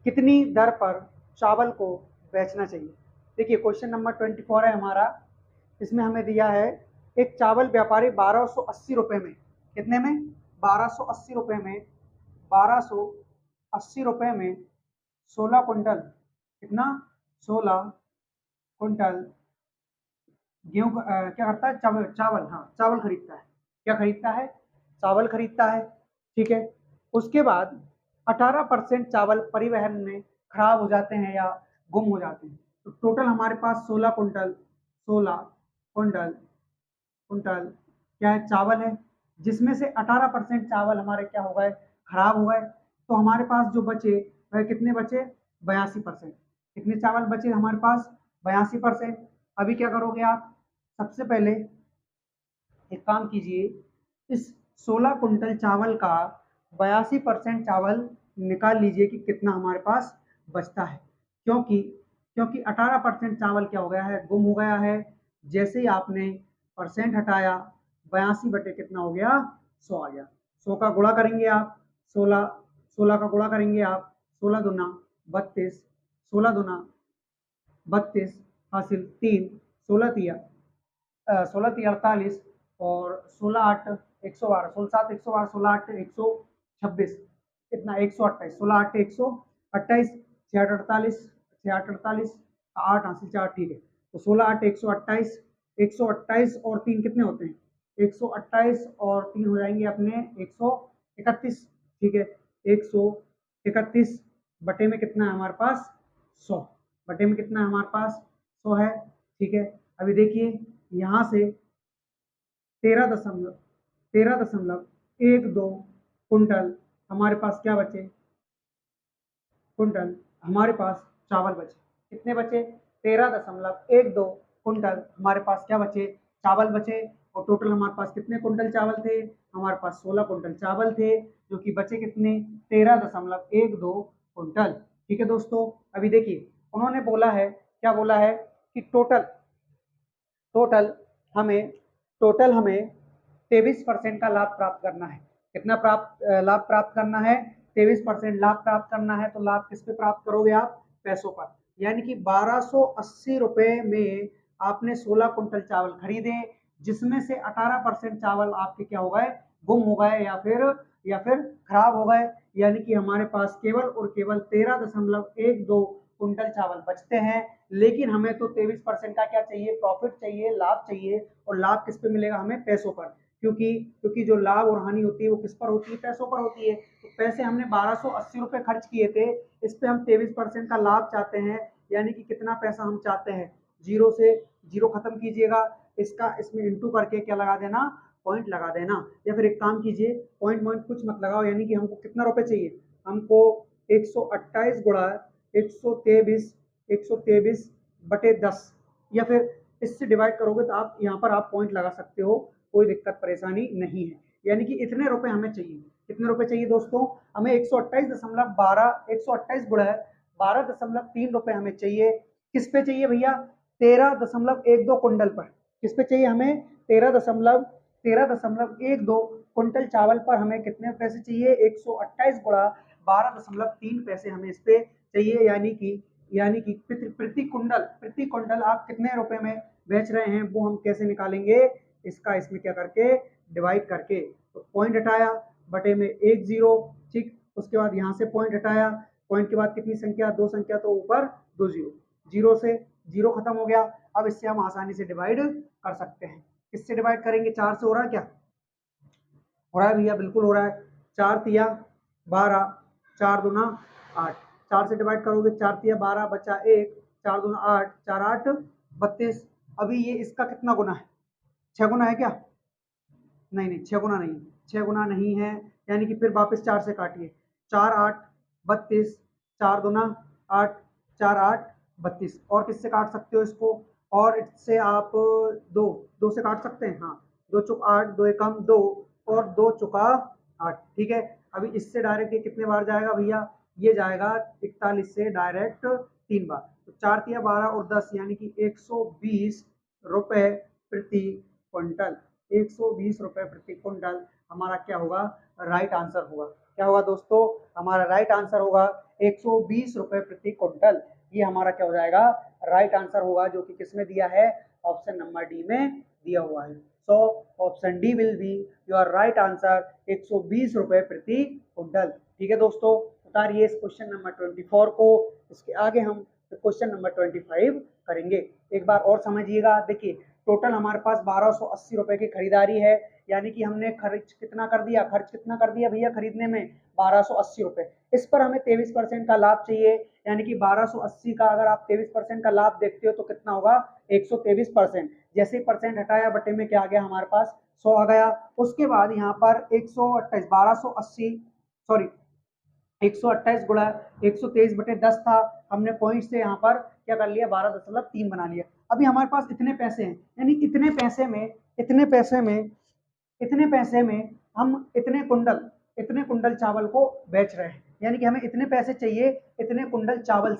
कितनी दर पर चावल को बेचना चाहिए? देखिए क्वेश्चन नंबर 24 है हमारा। इसमें हमें दिया है एक चावल व्यापारी 1280 रुपये में, कितने में, 1280 रुपये में, 1280 रुपये में 16 कुंटल, कितना, 16 कुंटल गेहूं क्या करता है, चावल, चावल, हाँ चावल खरीदता है, क्या खरीदता है, चावल खरीदता है। ठीक है, उसके बाद 18% चावल परिवहन में खराब हो जाते हैं या गुम हो जाते हैं। तो टोटल हमारे पास 16 कुंटल, 16 कुंटल कुंटल क्या है, चावल है, जिसमें से 18% चावल हमारे क्या हो गए, खराब हो गए। तो हमारे पास जो बचे वह कितने बचे, 82%। कितने चावल बचे हमारे पास, 82%। अभी क्या करोगे आप, सबसे पहले एक काम कीजिए, इस 16 कुंटल चावल का 82% चावल निकाल लीजिए कि कितना हमारे पास बचता है। क्योंकि क्योंकि 18% चावल क्या हो गया है, गुम हो गया है। जैसे ही आपने परसेंट हटाया, 82 बटे कितना हो गया, 100 आ गया। 100 का गुणा करेंगे आप, 16 16 का गुणा करेंगे आप, 16 दूना 32, 16 दूना 32 हासिल 3, 16 तिया 16 3 48 और 16 8 112, 16 7 112, 16 8 126, कितना 128, 16 8 128, 6 8 48, 6 8 48, 8 हासिल 4, ठीक है। तो 16 8 128, 128 और 3 कितने होते हैं, 128 और 3 हो जाएंगे अपने 131, ठीक है। 131 बटे में कितना है हमारे पास, 100, बटे में कितना है हमारे पास, 100 है, ठीक है। अभी देखिए यहाँ से 13.12 कुंटल हमारे पास क्या बचे, कुंटल हमारे पास चावल बचे, कितने बचे, 13.12 कुंटल हमारे पास क्या बचे, चावल बचे। और टोटल हमारे पास कितने कुंटल चावल थे, हमारे पास 16 कुंटल चावल थे, जो कि बचे कितने, 13.12 कुंटल। ठीक है दोस्तों, अभी देखिए उन्होंने बोला है, क्या बोला है कि टोटल टोटल हमें टोटल हमें 23% का लाभ प्राप्त करना है। कितना लाभ प्राप्त करना है, 23% लाभ प्राप्त करना है। तो लाभ किस पे प्राप्त करोगे आप, पैसों पर। यानी कि 1280 रुपये में आपने 16 कुंटल चावल खरीदे, जिसमें से 18% चावल आपके क्या हो गए, गुम हो गए या फिर खराब हो गए। यानी कि हमारे पास केवल और केवल 13.12 कुंटल चावल बचते हैं। लेकिन हमें तो 23% का क्या चाहिए, प्रॉफिट चाहिए, लाभ चाहिए। और लाभ किस पे मिलेगा हमें, पैसों पर। क्योंकि जो लाभ और हानि होती है वो किस पर होती है, पैसों पर होती है। तो पैसे हमने 1280 रुपये खर्च किए थे, इस पे हम 23% का लाभ चाहते हैं। यानी कि कितना पैसा हम चाहते हैं, जीरो से जीरो खत्म कीजिएगा, इसका इसमें इंटू करके क्या लगा देना, पॉइंट लगा देना। या फिर एक काम कीजिए, पॉइंट पॉइंट कुछ मत लगाओ। यानी कि हमको कितना रुपए चाहिए, हमको 128 गुणा 123 बटे 10, या फिर इससे डिवाइड करोगे तो आप यहाँ पर आप पॉइंट लगा सकते हो, कोई दिक्कत परेशानी नहीं है। यानी कि इतने रुपए हमें चाहिए, कितने रुपए चाहिए दोस्तों, हमें 128 गुणा 12.3 रुपए हमें चाहिए। किस पे चाहिए भैया, 13.12 कुंटल पर। किस पे चाहिए हमें, 13.12 कुंटल चावल पर हमें कितने पैसे चाहिए, 128 गुणा 12.3 पैसे हमें इस पे चाहिए। यानी कि प्रति कुंटल आप कितने रुपए में बेच रहे हैं, वो हम कैसे निकालेंगे, इसका इसमें क्या करके, डिवाइड करके। तो पॉइंट हटाया, बटे में 1 जीरो, ठीक। उसके बाद यहाँ से पॉइंट हटाया, पॉइंट के बाद कितनी संख्या, 2 संख्या, तो ऊपर 2 जीरो, जीरो से जीरो खत्म हो गया। अब इससे हम आसानी से डिवाइड कर सकते हैं। किससे डिवाइड करेंगे, 4 से हो रहा है क्या, हो रहा है भैया, बिल्कुल हो रहा है। 4 तिया 12, 4 दूना 8, 4 से डिवाइड करोगे, 4 तिया 12 बचा 1, 4 दूना 8, 4 8 32। अभी ये इसका कितना गुना है, 6 गुना है क्या, नहीं नहीं 6 गुना नहीं, 6 गुना नहीं है। यानी कि फिर वापस 4 से काटिए, 4 8 32, 4 दूना 8, 4 8 32। और किससे काट सकते हो इसको, और इससे आप दो दो से काट सकते हैं, हाँ, 2 चुक 8, 2 एकम 2 और 2 चुका 8, ठीक है। अभी इससे डायरेक्ट ये कितने बार जाएगा भैया, ये जाएगा 41 से डायरेक्ट 3 बार। तो 4 तिया 12 और 10, यानी कि 120 रुपए प्रति क्विंटल, 120 रुपए प्रति क्विंटल हमारा क्या होगा, राइट आंसर होगा। क्या होगा दोस्तों, हमारा राइट आंसर होगा 120 रुपए प्रति क्विंटल। ये हमारा क्या हो जाएगा, राइट आंसर होगा, जो कि किसमें दिया है, ऑप्शन नंबर डी में दिया हुआ है। So option D will be your right answer, 120 रुपए प्रति कुंटल। ठीक है दोस्तों, उतारिए इस क्वेश्चन नंबर 24 को। इसके आगे हम क्वेश्चन नंबर 25 करेंगे। एक बार और समझिएगा, देखिए टोटल हमारे पास 1280 रुपए की खरीदारी है, यानी कि हमने खर्च कितना कर दिया, भैया खरीदने में 1280 रुपए। इस पर हमें 23% का लाभ चाहिए, यानी कि 1280 का अगर आप 23% का लाभ देखते हो तो कितना होगा, 123%। जैसे परसेंट हटाया बटे में क्या आ गया हमारे पास, 100 आ गया। उसके बाद यहाँ पर 128, 1280 सॉरी 128 गुणा 123 बटे 10 था, हमने पॉइंट से यहाँ पर क्या कर लिया, 12.3 बना लिया। अभी हमारे पास इतने पैसे हैं, यानी इतने पैसे में हम इतने कुंडल चावल को बेच रहे हैं, यानी कि हमें इतने पैसे चाहिए इतने कुंडल चावल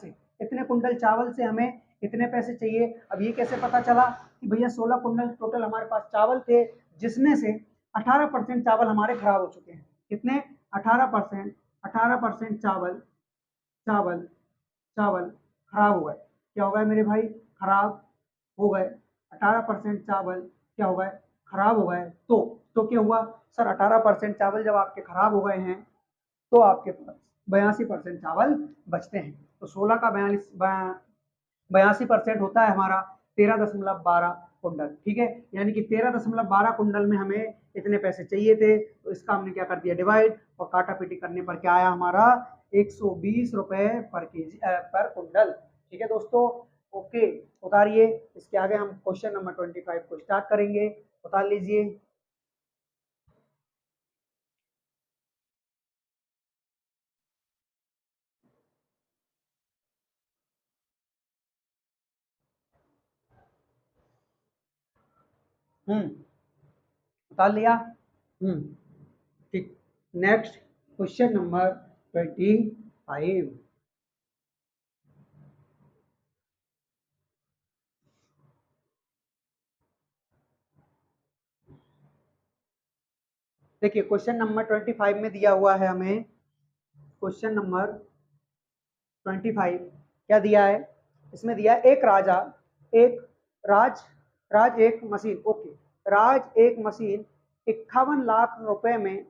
से हमें इतने पैसे चाहिए। अब ये कैसे पता चला कि भैया 16 कुंडल टोटल हमारे पास चावल थे, जिसमें से 18% चावल हमारे खराब हो चुके हैं। कितने, 18% चावल चावल चावल खराब हो गए। क्या हो गए मेरे भाई, खराब हो गए। 18% चावल क्या हो गए, खराब हो गए। तो क्या हुआ सर, 18% चावल जब आपके खराब हो गए हैं तो आपके पास 82% चावल बचते हैं। तो 16 का 82% होता है हमारा 13.12 कुंडल। ठीक है, यानी कि 13.12 कुंडल में हमें इतने पैसे चाहिए थे, तो इसका हमने क्या कर दिया, डिवाइड, और काटा पीटी करने पर क्या आया हमारा, 120 रुपए पर केजी पर कुंडल। ठीक है दोस्तों, ओके। उतारिए, इसके आगे हम क्वेश्चन नंबर 25 को स्टार्ट करेंगे। उतार लीजिए। उतार लिया। ठीक, नेक्स्ट क्वेश्चन नंबर 25। देखिए क्वेश्चन नंबर 25 में दिया हुआ है हमें, क्वेश्चन नंबर 25 क्या दिया है, इसमें दिया है एक राज राज एक मशीन, ओके, राज एक मशीन 51 लाख रुपए में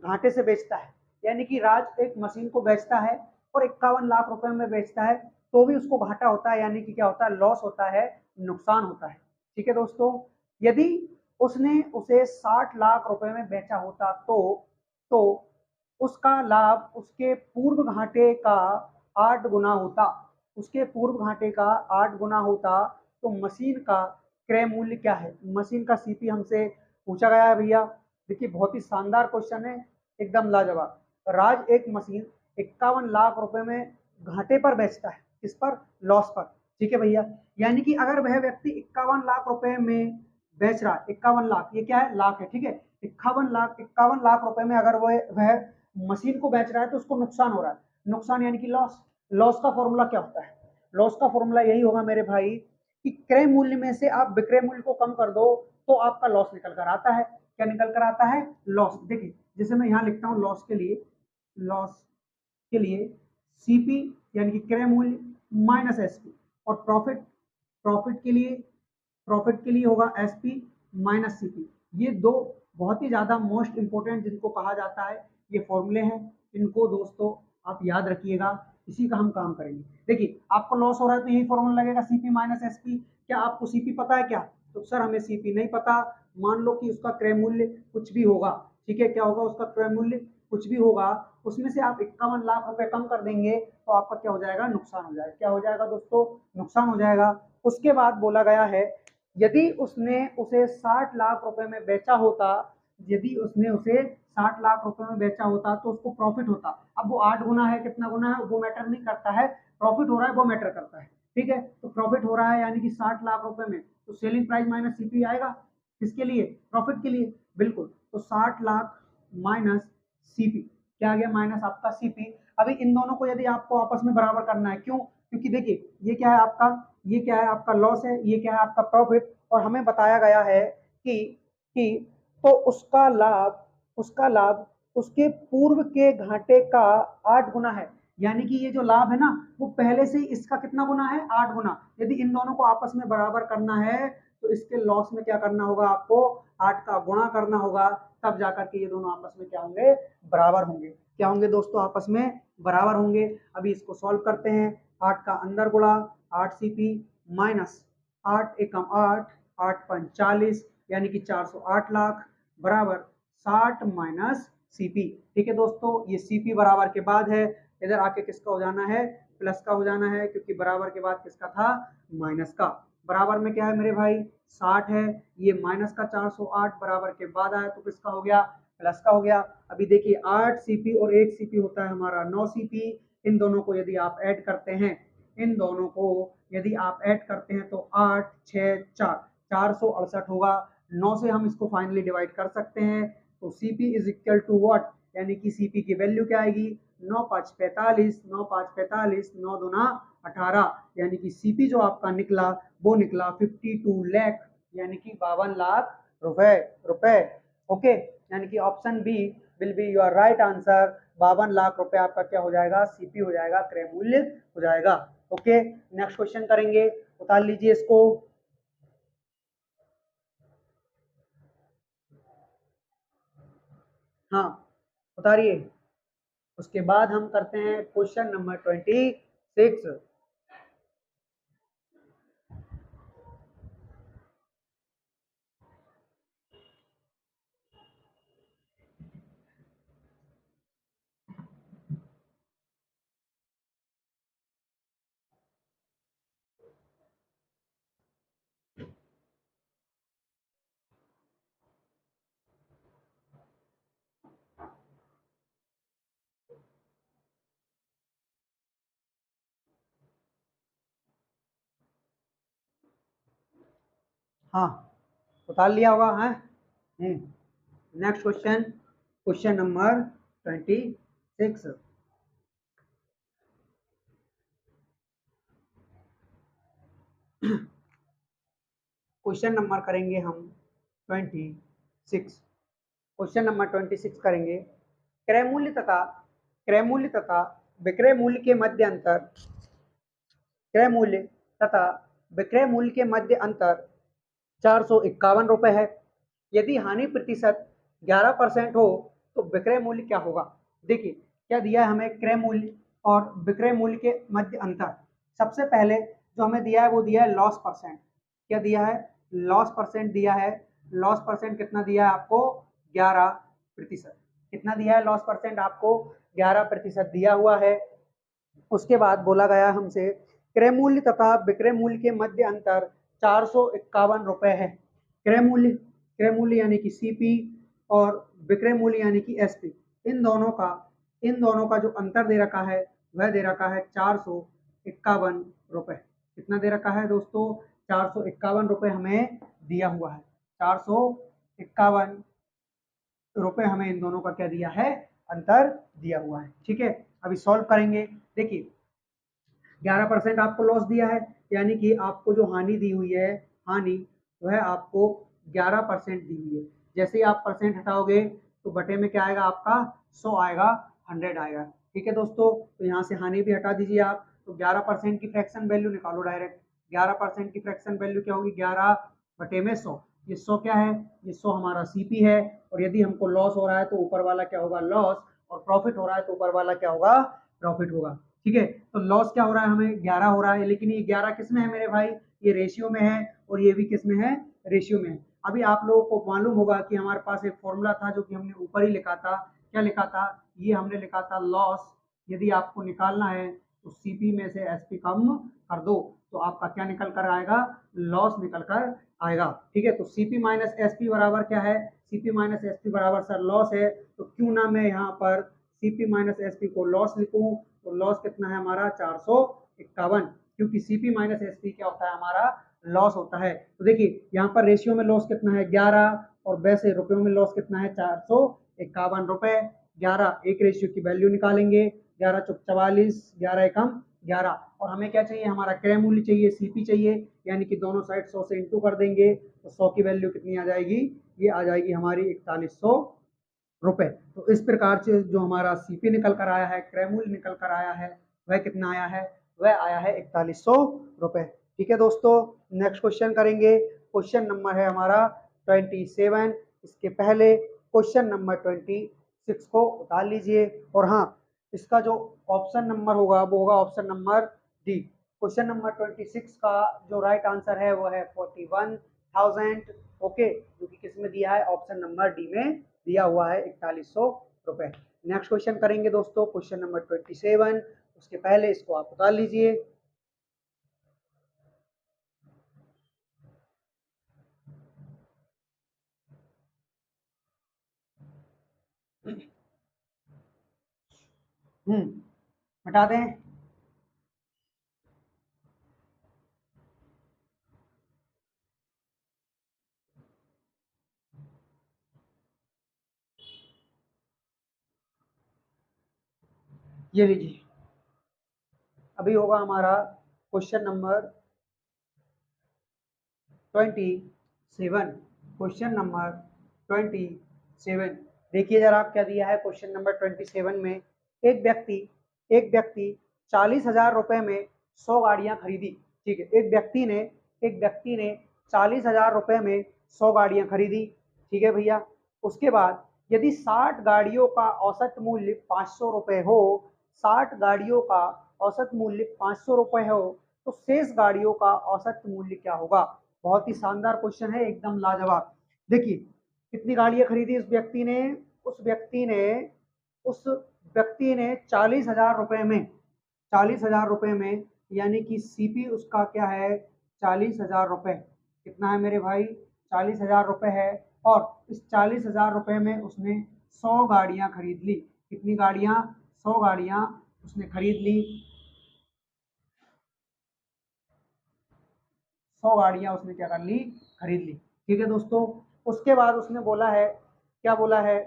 घाटे से बेचता है। यानी कि राज एक मशीन को बेचता है और 51 लाख रुपए में बेचता है, तो भी उसको घाटा होता है, यानी कि क्या होता है, लॉस होता है, नुकसान होता है। ठीक है दोस्तों, यदि उसने उसे 60 लाख रुपए में बेचा होता तो उसका लाभ उसके पूर्व घाटे का 8 गुना होता। उसके पूर्व घाटे का 8 गुना होता। तो मशीन का क्रय मूल्य क्या है, मशीन का सीपी हमसे पूछा गया है भैया। देखिए बहुत ही शानदार क्वेश्चन है, एकदम लाजवाब। राज एक मशीन 51 लाख रुपए में घाटे पर बेचता है, किस पर, लॉस पर। ठीक है भैया, यानी कि अगर वह व्यक्ति 51 लाख रुपए में बेच रहा है, 51 लाख, ये क्या है, लाख है, ठीक है, 51 लाख रुपए में अगर वह मशीन को बेच रहा है तो उसको नुकसान हो रहा है। नुकसान यानी कि लॉस। लॉस का फॉर्मूला क्या होता है, लॉस का फॉर्मूला यही होगा मेरे भाई कि क्रय मूल्य में से आप विक्रय मूल्य को कम कर दो तो आपका लॉस निकल कर आता है। क्या निकल कर आता है, लॉस। देखिए जैसे मैं यहाँ लिखता हूँ लॉस के लिए सीपी यानी कि क्रय मूल्य माइनस एसपी, और प्रॉफिट के लिए होगा एसपी माइनस सीपी। ये दो बहुत ही ज्यादा मोस्ट इंपोर्टेंट जिनको कहा जाता है, ये फॉर्मूले हैं, इनको दोस्तों आप याद रखिएगा, इसी का हम काम करेंगे। देखिए आपको लॉस हो रहा है तो यही फॉर्मूला लगेगा, सीपी माइनस एसपी। क्या आपको सीपी पता है क्या, तो सर हमें सीपी नहीं पता। मान लो कि उसका क्रय मूल्य कुछ भी होगा, ठीक है, क्या होगा, उसका क्रय मूल्य कुछ भी होगा, उसमें से आप 51 लाख रुपए कम कर देंगे तो आपका क्या हो जाएगा, नुकसान हो जाएगा। क्या हो जाएगा दोस्तों, नुकसान हो जाएगा। उसके बाद बोला गया है यदि उसने उसे 60 लाख रुपए में बेचा होता, यदि उसने उसे 60 लाख रुपए में बेचा होता तो उसको प्रॉफिट होता। अब वो 8 गुना है, कितना गुना है, वो मैटर नहीं करता है, प्रॉफिट हो रहा है वो मैटर करता है। ठीक है, तो प्रॉफिट हो रहा है यानी कि 60 लाख रुपए में, तो सेलिंग प्राइस माइनस सीपी आएगा, किसके लिए, प्रॉफिट के लिए, बिल्कुल। तो 60 लाख माइनस सीपी, क्या आ गया, माइनस आपका सीपी। अभी इन दोनों को यदि आपको आपस में बराबर करना है, क्यों, क्योंकि देखिए ये क्या है आपका लॉस है, ये क्या है आपका प्रॉफिट, और हमें बताया गया है कि तो उसका लाभ उसके पूर्व के घाटे का 8 गुना है। यानी कि ये जो लाभ है ना वो पहले से ही इसका कितना गुना है, 8 गुना। यदि इन दोनों को आपस में बराबर करना है तो इसके लॉस में क्या करना होगा, आपको 8 का गुणा करना होगा, तब जाकर के ये दोनों आपस में क्या होंगे, बराबर होंगे। क्या होंगे दोस्तों, आपस में बराबर होंगे। अभी इसको सॉल्व करते हैं। 8 का अंदर गुणा 8 सीपी माइनस 8 एकम 8, 8 पंच 40, यानी कि 408 लाख बराबर 60 माइनस सीपी। ठीक है दोस्तों, ये सीपी बराबर के बाद है, इधर आके किसका हो जाना है, प्लस का हो जाना है, क्योंकि बराबर के बाद किसका था, माइनस का। बराबर में क्या है मेरे भाई, 60 है, ये माइनस का 408 बराबर के बाद आया तो किसका हो गया, प्लस का हो गया। अभी देखिए 8 सीपी और 1 सीपी होता है हमारा 9 सीपी। इन दोनों को यदि आप ऐड करते हैं, इन दोनों को यदि आप ऐड करते हैं तो 8 6 4 468 होगा। 9 से हम इसको फाइनली डिवाइड कर सकते हैं, तो CP is equal to what, यानी कि सीपी की वैल्यू क्या आएगी, 9 5 45, 9 5 45, 9 दूना 18, यानी कि सीपी जो आपका निकला वो निकला 52 लाख, यानी कि 52 लाख रुपए। ओके, यानी कि option B will be your right answer. 52 lakh रुपए आपका क्या हो जाएगा, सीपी हो जाएगा, क्रय मूल्य हो जाएगा। ओके, नेक्स्ट क्वेश्चन करेंगे, उतार लीजिए इसको। हाँ उतारिए। उसके बाद हम करते हैं क्वेश्चन नंबर 26। हाँ उतार लिया होगा, है। Next question, question number 26। Question number करेंगे हम 26। क्वेश्चन नंबर 26 करेंगे। क्रय मूल्य तथा विक्रय मूल्य के मध्य अंतर, क्रय मूल्य तथा विक्रय मूल्य के मध्य अंतर 451 रुपए है। यदि हानि प्रतिशत 11% हो तो विक्रय मूल्य क्या होगा। देखिए क्या दिया है हमें, क्रय मूल्य और विक्रय मूल्य के मध्य अंतर। सबसे पहले जो हमें दिया है वो दिया है लॉस परसेंट। क्या दिया है, लॉस परसेंट दिया है। लॉस परसेंट कितना दिया है आपको, 11%। कितना दिया है लॉस परसेंट आपको, 11% दिया हुआ है। उसके बाद बोला गया हमसे क्रय मूल्य तथा विक्रय मूल्य के मध्य अंतर 451 रुपए है। क्रय मूल्य यानी कि सीपी और विक्रय मूल्य यानी कि एसपी, इन दोनों का जो अंतर दे रखा है वह दे रखा है 451 रुपए। कितना दे रखा है दोस्तों, 451 रुपए हमें दिया हुआ है। 451 रुपए हमें इन दोनों का क्या दिया है, अंतर दिया हुआ है। ठीक है, अभी सॉल्व करेंगे। देखिए 11% आपको लॉस दिया है, यानी कि आपको जो हानि दी हुई है, हानि वह आपको 11% दी हुई है। जैसे ही आप परसेंट हटाओगे तो बटे में क्या आएगा आपका, 100 आएगा, 100 आएगा। ठीक है दोस्तों, तो यहाँ से हानि भी हटा दीजिए आप, तो 11% की फ्रैक्शन वैल्यू निकालो डायरेक्ट। 11% की फ्रैक्शन वैल्यू क्या होगी, 11 बटे में 100। ये 100 क्या है, ये 100 हमारा सीपी है। और यदि हमको लॉस हो रहा है तो ऊपर वाला क्या होगा, लॉस, और प्रॉफिट हो रहा है तो ऊपर वाला क्या होगा, प्रॉफिट होगा। ठीक है, तो लॉस क्या हो रहा है, हमें 11 हो रहा है, लेकिन ये 11 किस में है मेरे भाई, ये रेशियो में है, और ये भी किस में है, रेशियो में है। अभी आप लोगों को मालूम होगा कि हमारे पास एक फॉर्मूला था जो कि हमने ऊपर ही लिखा था। क्या लिखा था, ये हमने लिखा था लॉस। यदि आपको निकालना है तो सीपी में से एसपी कम कर दो तो आपका क्या निकल कर आएगा, लॉस निकल कर आएगा। ठीक है, तो सीपी माइनस एसपी बराबर क्या है, सीपी माइनस एसपी बराबर सर लॉस है। तो क्यों ना मैं यहाँ पर सीपी माइनस एसपी को लॉस लिखूं, तो लॉस कितना है हमारा, 451, क्योंकि सीपी माइनस एसपी क्या होता है हमारा, लॉस होता है। तो देखिए यहाँ पर रेशियो में लॉस कितना है, 11, और वैसे रुपयों में लॉस कितना है, 451 रुपए। 11 एक रेशियो की वैल्यू निकालेंगे, 11 चौक 44, 11 एकम 11, और हमें क्या चाहिए, हमारा क्रय मूल्य चाहिए, सीपी चाहिए, यानी कि दोनों साइड 100 से इंटू कर देंगे तो 100 की वैल्यू कितनी आ जाएगी, ये आ जाएगी हमारी 4100 रुपए। तो इस प्रकार से जो हमारा सीपी निकल कर आया है, क्रय मूल्य निकल कर आया है, वह कितना आया है? वह आया है 4100 रुपए। ठीक है दोस्तों, नेक्स्ट क्वेश्चन करेंगे। क्वेश्चन नंबर है हमारा 27। इसके पहले क्वेश्चन नंबर 26 को उतार लीजिए। और हाँ, इसका जो ऑप्शन नंबर होगा वो होगा option number D. Question number 26 का जो राइट आंसर है वो है 41,000। ओके, जो कि किस में दिया है? ऑप्शन नंबर डी में दिया हुआ है 4100 रुपए। नेक्स्ट क्वेश्चन करेंगे दोस्तों, क्वेश्चन नंबर 27। उसके पहले इसको आप उतार लीजिए। हटा दें। ये लीजिए, अभी होगा हमारा क्वेश्चन नंबर 27। क्वेश्चन नंबर 27, देखिए जरा क्या दिया है क्वेश्चन नंबर 27 में। एक व्यक्ति 40,000 रुपए में 100 गाड़ियां खरीदी। ठीक है, एक व्यक्ति ने 40,000 रुपए में 100 गाड़ियां खरीदी। ठीक है भैया, उसके बाद यदि 60 गाड़ियों का औसत मूल्य 500 रुपए हो, 60 गाड़ियों का औसत मूल्य 500 रुपए हो, तो शेष गाड़ियों का औसत मूल्य क्या होगा? बहुत ही शानदार क्वेश्चन है, एकदम लाजवाब। देखिए, कितनी गाड़ियां खरीदी उस व्यक्ति ने 40,000 रुपए में, 40,000 रुपए में, यानी कि सीपी उसका क्या है? 40,000 रुपए। कितना है मेरे भाई? 40,000 रुपए है। और इस 40,000 रुपए में उसने 100 गाड़ियां खरीद ली। कितनी गाड़ियां? 100 गाड़ियां उसने खरीद ली। 100 गाड़ियां उसने क्या कर ली? खरीद ली। ठीक है दोस्तों, उसके बाद उसने बोला है, क्या बोला है?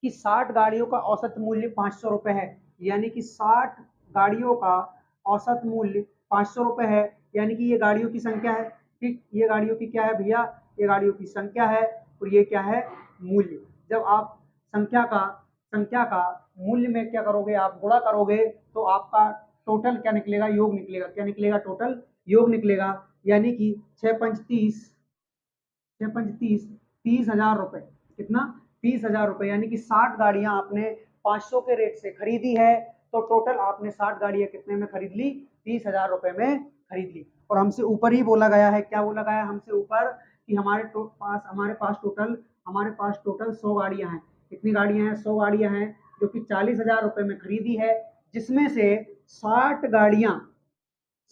कि 60 गाड़ियों का औसत मूल्य 500 रुपए है। यानी कि 60 गाड़ियों का औसत मूल्य 500 रुपए है। यानी कि ये गाड़ियों की संख्या है। ठीक, ये गाड़ियों की क्या है भैया? ये गाड़ियों की संख्या है। और ये क्या है? मूल्य। जब आप संख्या का मूल्य में क्या करोगे? आप गुणा करोगे तो आपका टोटल क्या निकलेगा? योग निकलेगा। क्या निकलेगा? टोटल योग निकलेगा। यानी कि 6 5 30, 6 5 30, 30,000 रुपए। कितना? 30,000 रुपए। यानी कि 60 गाड़ियां आपने 500 के रेट से खरीदी है, तो टोटल आपने 60 गाड़ियां कितने में खरीद ली? 30,000 रुपए में खरीद ली। और हमसे ऊपर ही बोला गया है, क्या बोला गया है हमसे ऊपर? कि हमारे पास टोटल 100 गाड़ियां हैं। कितनी गाड़ियां हैं? 100 गाड़ियां हैं, जो कि 40,000 रुपए में खरीदी है। जिसमें से 60 गाड़ियां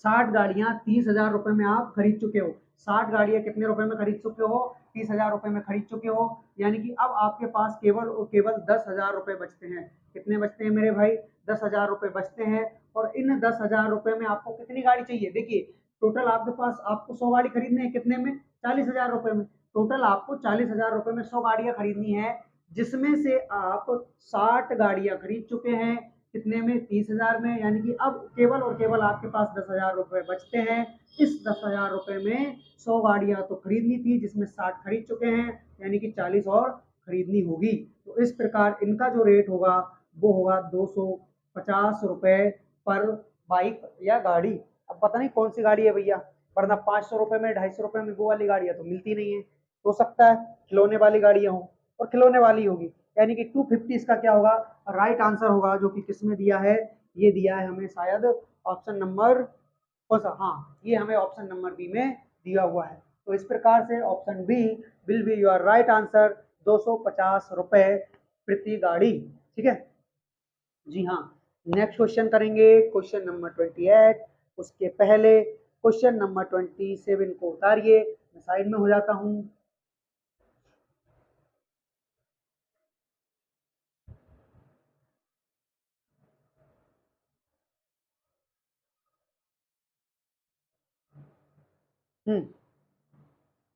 60 गाड़ियां 30,000 रुपए में आप खरीद चुके हो। 60 गाड़ियां कितने रुपए में खरीद चुके हो? 30,000 रुपए में खरीद चुके हो। यानी कि अब आपके पास केवल और केवल 10,000 रुपए बचते हैं। कितने बचते हैं मेरे भाई? 10,000 रुपए बचते हैं। और इन 10,000 रुपए में आपको कितनी गाड़ी चाहिए? देखिए, टोटल आपके पास, आपको 100 गाड़ी खरीदनी है। कितने में? 40,000 रुपए में। टोटल आपको 40,000 रुपए में 100 गाड़ियां खरीदनी है, जिसमें से आप 60 गाड़ियां खरीद चुके हैं। कितने में? 30,000 में। यानी कि अब केवल और केवल आपके पास 10,000 रुपए बचते हैं। इस 10,000 रुपए में 100 गाड़ियां तो खरीदनी थी, जिसमें 60 खरीद चुके हैं। यानी कि 40 और खरीदनी होगी। तो इस प्रकार इनका जो रेट होगा वो होगा 250 रुपए पर बाइक या गाड़ी। अब पता नहीं कौन सी गाड़ी है भैया, वरना 500 रुपए में, 250 रुपए में वो वाली गाड़ियां तो मिलती नहीं है। हो सकता है खिलौने वाली गाड़ियां हो, और खिलौने वाली होगी। यानी कि 250 इसका क्या होगा? राइट आंसर होगा, जो कि किसमें दिया है? ये दिया है हमें शायद ऑप्शन नंबर, कौन सा? हाँ, ये हमें ऑप्शन नंबर बी में दिया हुआ है। तो इस प्रकार से option B will be your right answer, 250 रुपए प्रति गाड़ी। ठीक है जी हाँ। नेक्स्ट क्वेश्चन करेंगे, क्वेश्चन नंबर 28। उसके पहले क्वेश्चन नंबर 27 को उतारिए, मैं साइड में हो जाता हूँ।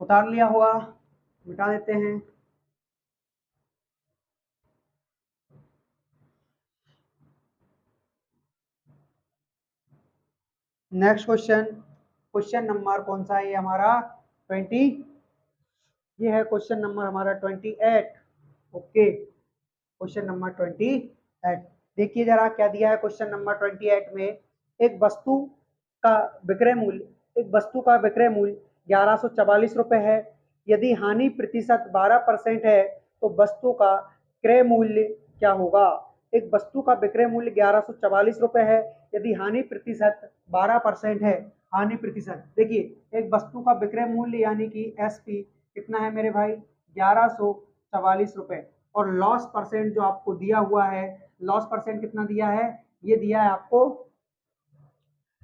उतार लिया होगा, मिटा देते हैं। नेक्स्ट क्वेश्चन, क्वेश्चन नंबर कौन सा है ये हमारा? 20, ये है क्वेश्चन नंबर हमारा 28। Okay, question number 28। देखिए जरा क्या दिया है क्वेश्चन नंबर 28 में। एक वस्तु का विक्रय मूल्य एक वस्तु का विक्रय मूल्य 1144 रुपए है। यदि हानि प्रतिशत 12% है तो वस्तु का क्रय मूल्य क्या होगा। एक वस्तु का विक्रय मूल्य 1144 रुपए है, यदि हानि प्रतिशत 12% है। हानि प्रतिशत देखिए, एक वस्तु का विक्रय मूल्य यानी कि एसपी कितना है मेरे भाई, 1144 रुपए। और लॉस परसेंट जो आपको दिया हुआ है, लॉस परसेंट कितना दिया है, ये दिया है आपको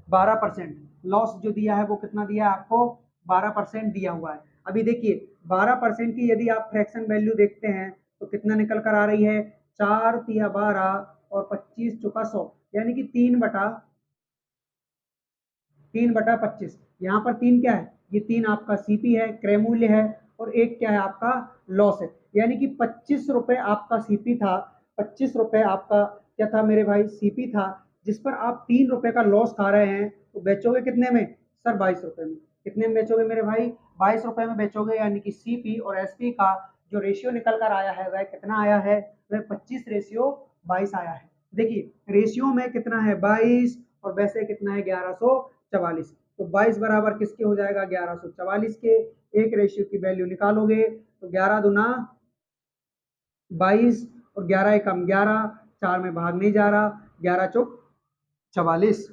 12%। लॉस जो दिया है वो कितना दिया है आपको, 12% दिया हुआ है। अभी देखिए 12% की यदि आप फ्रैक्शन वैल्यू देखते हैं तो कितना निकल कर आ रही है, 4×12 और 25×100, यानी कि 3/25। यहाँ पर 3 क्या है, ये 3 आपका सीपी है, क्रय मूल्य है, और एक क्या है आपका लॉस है। यानी कि 25 रुपए आपका सीपी था, 25 रुपए आपका क्या था मेरे भाई, सीपी था, जिस पर आप 3 रुपए का लॉस खा रहे हैं। तो बेचोगे कितने में सर, 22 रुपए में। कितने में बेचोगे मेरे भाई, 22 रुपए में बेचोगे। यानी कि सीपी और एसपी का जो रेशियो निकल कर आया है वह कितना आया है, वह 25:22 आया है। देखिए रेशियो में कितना है 22, और वैसे कितना है 1144। तो 22 बराबर किसके हो जाएगा, 1144 के। एक रेशियो की वैल्यू निकालोगे तो 11×2 = 22, और 11×1 = 11, 4 में भाग नहीं जा रहा, 11×4 = 44।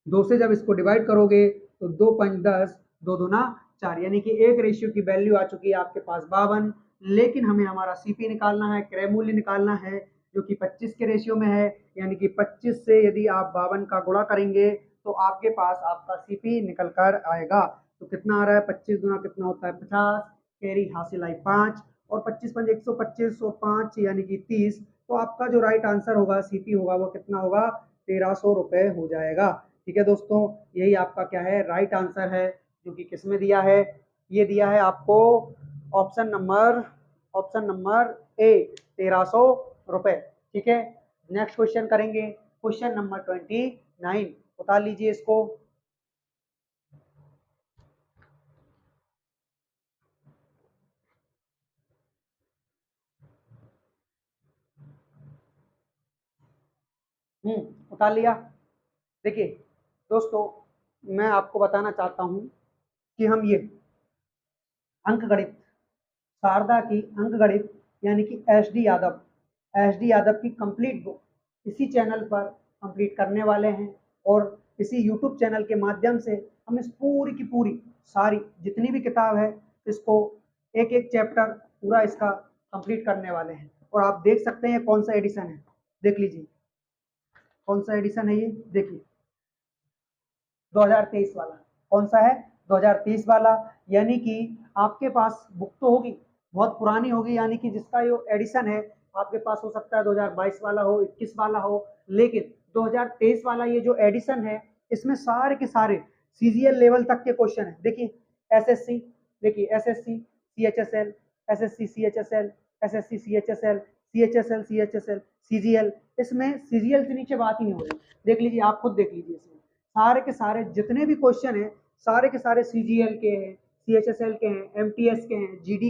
2 से जब इसको डिवाइड करोगे तो 2×5 = 10, 2×2 = 4, यानी कि एक रेशियो की वैल्यू आ चुकी है आपके पास 52। लेकिन हमें हमारा सीपी निकालना है, क्रय मूल्य निकालना है, जो कि 25 के रेशियो में है। यानी कि 25 से यदि आप 52 का गुणा करेंगे तो आपके पास आपका सीपी निकल कर आएगा। तो कितना आ रहा है, 25 गुना कितना होता है 50, कैरी हासिल आई 5, और 25×5 = 125, और 5 यानी कि 30। तो आपका जो राइट आंसर होगा, सीपी होगा, वो कितना होगा, 1300 रुपए हो जाएगा। ठीक है दोस्तों, यही आपका क्या है, राइट आंसर है, जो कि किस में दिया है, ये दिया है आपको ऑप्शन नंबर ए, 1300 रुपए। ठीक है, नेक्स्ट क्वेश्चन करेंगे, क्वेश्चन नंबर 29। बता लीजिए इसको। उतार लिया। देखिए दोस्तों, मैं आपको बताना चाहता हूं कि हम ये अंक गणित, शारदा की अंक गणित, यानी कि एस डी यादव की कंप्लीट बुक इसी चैनल पर कंप्लीट करने वाले हैं। और इसी यूट्यूब चैनल के माध्यम से हम इस पूरी की पूरी सारी जितनी भी किताब है, इसको एक एक चैप्टर पूरा इसका कंप्लीट करने वाले हैं। और आप देख सकते हैं कौन सा एडिशन है, देख लीजिए कौन सा एडिशन है ये, देखिए 2023 वाला। कौन सा है, 2023 वाला। यानी कि आपके पास बुक तो होगी, बहुत पुरानी होगी, यानी कि जिसका ये एडिशन है आपके पास हो सकता है 2022 वाला हो, 21 वाला हो। लेकिन 2023 वाला ये जो एडिशन है, इसमें सारे के सारे सीजीएल लेवल तक के क्वेश्चन है। देखिए एसएससी, देखिए SSC CHSL, SSC CHSL, SSC CHSL, CHSL CHSL, CGL. इसमें सीजीएल से नीचे बात ही नहीं हो रही। देख लीजिए, आप खुद देख लीजिए, इसमें सारे के सारे जितने भी क्वेश्चन हैं, सारे के सारे सीजीएल के हैं, सीएचएसएल के हैं, एमटीएस के हैं, जीडी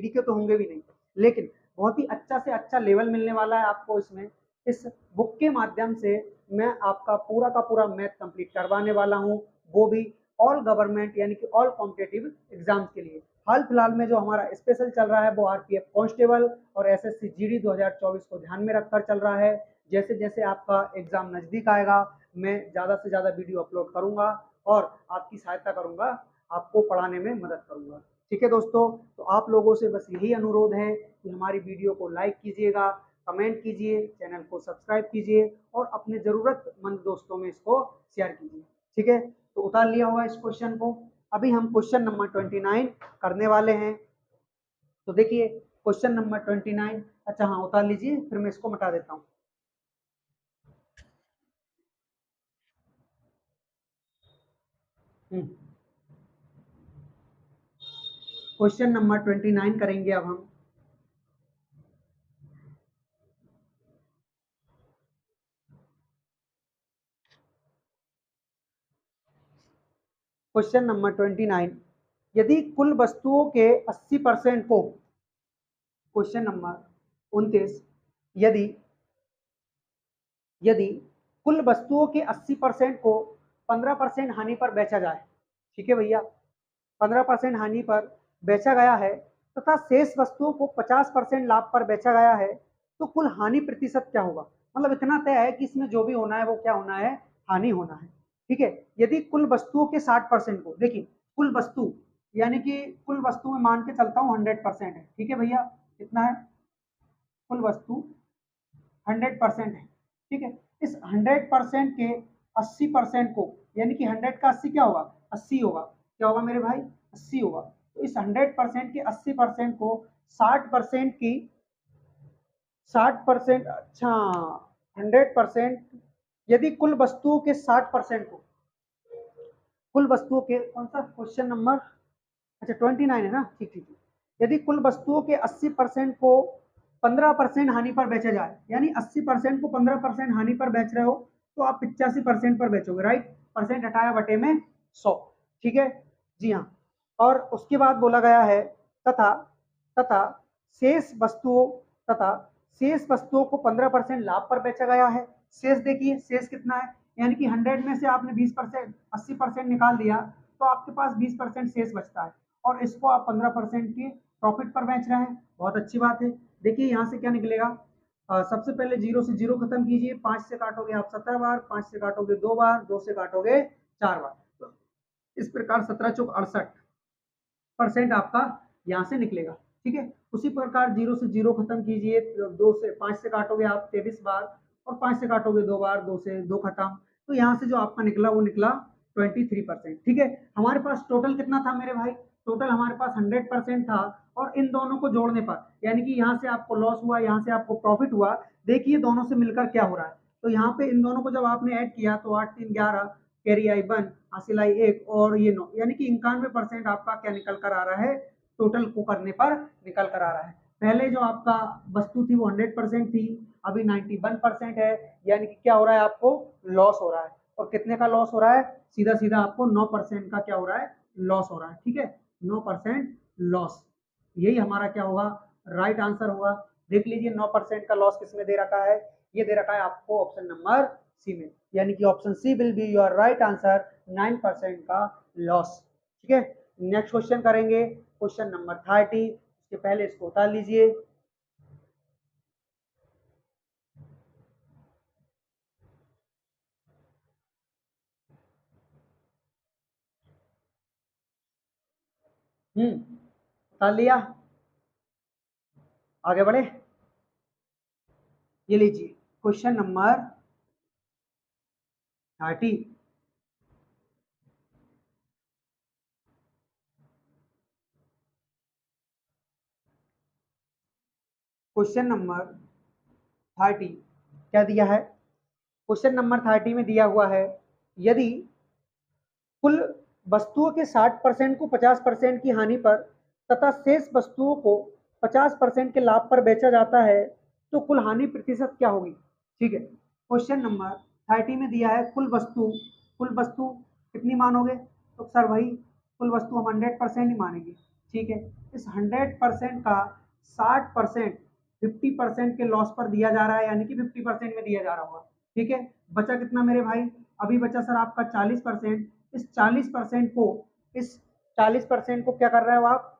के तो होंगे भी नहीं। लेकिन बहुत ही अच्छा से अच्छा लेवल मिलने वाला है आपको इसमें। इस बुक के माध्यम से मैं आपका पूरा का पूरा मैथ कंप्लीट करवाने वाला हूँ, वो भी ऑल गवर्नमेंट यानी कि ऑल कॉम्पिटेटिव एग्जाम्स के लिए। हाल फिलहाल में जो हमारा स्पेशल चल रहा है वो आरपीएफ कांस्टेबल और एसएससी जीडी 2024 को ध्यान में रखकर चल रहा है। जैसे जैसे आपका एग्जाम नजदीक आएगा, मैं ज़्यादा से ज़्यादा वीडियो अपलोड करूंगा और आपकी सहायता करूंगा, आपको पढ़ाने में मदद करूंगा। ठीक है दोस्तों, तो आप लोगों से बस यही अनुरोध है कि हमारी वीडियो को लाइक कीजिएगा, कमेंट कीजिए, चैनल को सब्सक्राइब कीजिए, और अपने ज़रूरतमंद दोस्तों में इसको शेयर कीजिए। ठीक है, तो उतार लिया हुआ इस क्वेश्चन को। अभी हम क्वेश्चन नंबर 29 करने वाले हैं। तो देखिए क्वेश्चन नंबर 29, अच्छा हाँ उतार लीजिए, फिर मैं इसको मिटा देता हूँ। क्वेश्चन नंबर 29 करेंगे अब हम। क्वेश्चन नंबर 29, यदि कुल वस्तुओं के 80% को क्वेश्चन नंबर 29, यदि यदि कुल वस्तुओं के 80% को 15% हानि पर बेचा जाए, ठीक है भैया, 15% हानि पर बेचा गया है तथा शेष वस्तुओं को 50% लाभ पर बेचा गया है, तो कुल हानि प्रतिशत क्या होगा? मतलब इतना तय है कि इसमें जो भी होना है वो क्या होना है, हानि होना है। ठीक है, यदि कुल वस्तुओं के 60% को, देखिए कुल वस्तु यानी कि कुल वस्तु में मान के चलता हूँ 100% है, ठीक है भैया, कितना है, कुल वस्तु 100% है, ठीक है। इस 100% के 80% को, यानी कि 100 का 80 क्या होगा, 80 होगा, क्या होगा मेरे भाई, 80 होगा। तो इस 100% के 80% को 60% की 60%, अच्छा 100%, यदि कुल वस्तुओं के 60% को, कुल वस्तुओं के, कौन सा क्वेश्चन नंबर, अच्छा 29 है ना, ठीक ठीक ठीक। यदि कुल वस्तुओं के 80% को 15% हानि पर बेचा जाए, यानी 80% को 15% हानि पर बेच रहे हो, तो आप 85% पर बेचोगे, राइट, परसेंट हटाया बटे में 100, ठीक है, जी हाँ। और उसके बाद बोला गया है तथा तथा शेष वस्तुओं तथा शेष वस्तुओं को 15% लाभ पर बेचा गया है। शेष देखिए, शेष कितना है, यानी कि 100 में से आपने 20%, 80% निकाल दिया, तो आपके पास 20% शेष बचता है, और इसको आप 15% के प्रॉफिट पर बेच रहे हैं, बहुत अच्छी बात है। देखिए यहाँ से क्या निकलेगा, सबसे पहले 0 से 0 खत्म कीजिए, 5 से काटोगे आप 17 बार, 5 से काटोगे 2 बार, 2 से काटोगे 4 बार, तो इस प्रकार 17 चौक 68% आपका यहाँ से निकलेगा, ठीक है। उसी प्रकार 0 से 0 खत्म कीजिए, 2 से 5 से काटोगे आप 23 बार, और 5 से काटोगे 2 बार, 2 से 2 खत्म, तो यहाँ से जो आपका निकला वो निकला 23%, ठीक है। हमारे पास टोटल कितना था मेरे भाई, टोटल हमारे पास 100% था, और इन दोनों को जोड़ने पर, यानी कि यहाँ से आपको लॉस हुआ, यहाँ से आपको प्रॉफिट हुआ, देखिए दोनों से मिलकर क्या हो रहा है, तो यहाँ पे इन दोनों को जब आपने ऐड किया तो 8 3 11, कैरी आई 1, हासिल आई 1, और ये 9, यानी कि 91% आपका क्या निकल कर आ रहा है, टोटल को करने पर निकल कर आ रहा है। पहले जो आपका वस्तु थी वो 100% थी, अभी 91% है, यानी कि क्या हो रहा है, आपको लॉस हो रहा है, और कितने का लॉस हो रहा है, सीधा सीधा आपको 9% का क्या हो रहा है, लॉस हो रहा है, ठीक है, 9% लॉस, यही हमारा क्या होगा, राइट आंसर होगा। देख लीजिए 9% का लॉस किसमें दे रखा है, ये दे रखा है आपको ऑप्शन नंबर सी में, यानी कि option C will be your right answer, 9% का लॉस, ठीक है। नेक्स्ट क्वेश्चन करेंगे, क्वेश्चन नंबर 30, उसके पहले इसको उतार लीजिए। उतार लिया, आगे बढ़े, ये लीजिए क्वेश्चन नंबर 30, क्वेश्चन नंबर 30 क्या दिया है, क्वेश्चन नंबर 30 में दिया हुआ है, यदि कुल वस्तुओं के 60% को 50% की हानि पर तथा शेष वस्तुओं को 50% के लाभ पर बेचा जाता है, तो कुल हानि प्रतिशत क्या होगी, ठीक है। क्वेश्चन नंबर 30 में दिया है कुल वस्तु कितनी मानोगे, तो सर भाई कुल वस्तु हम 100% ही मानेंगे, ठीक है। इस 100% का 60% 50% के लॉस पर दिया जा रहा है, यानी कि 50% में दिया जा रहा होगा, ठीक है। बचा कितना मेरे भाई, अभी बचा सर आपका 40%, इस 40% को इस 40% को क्या कर रहे हो आप,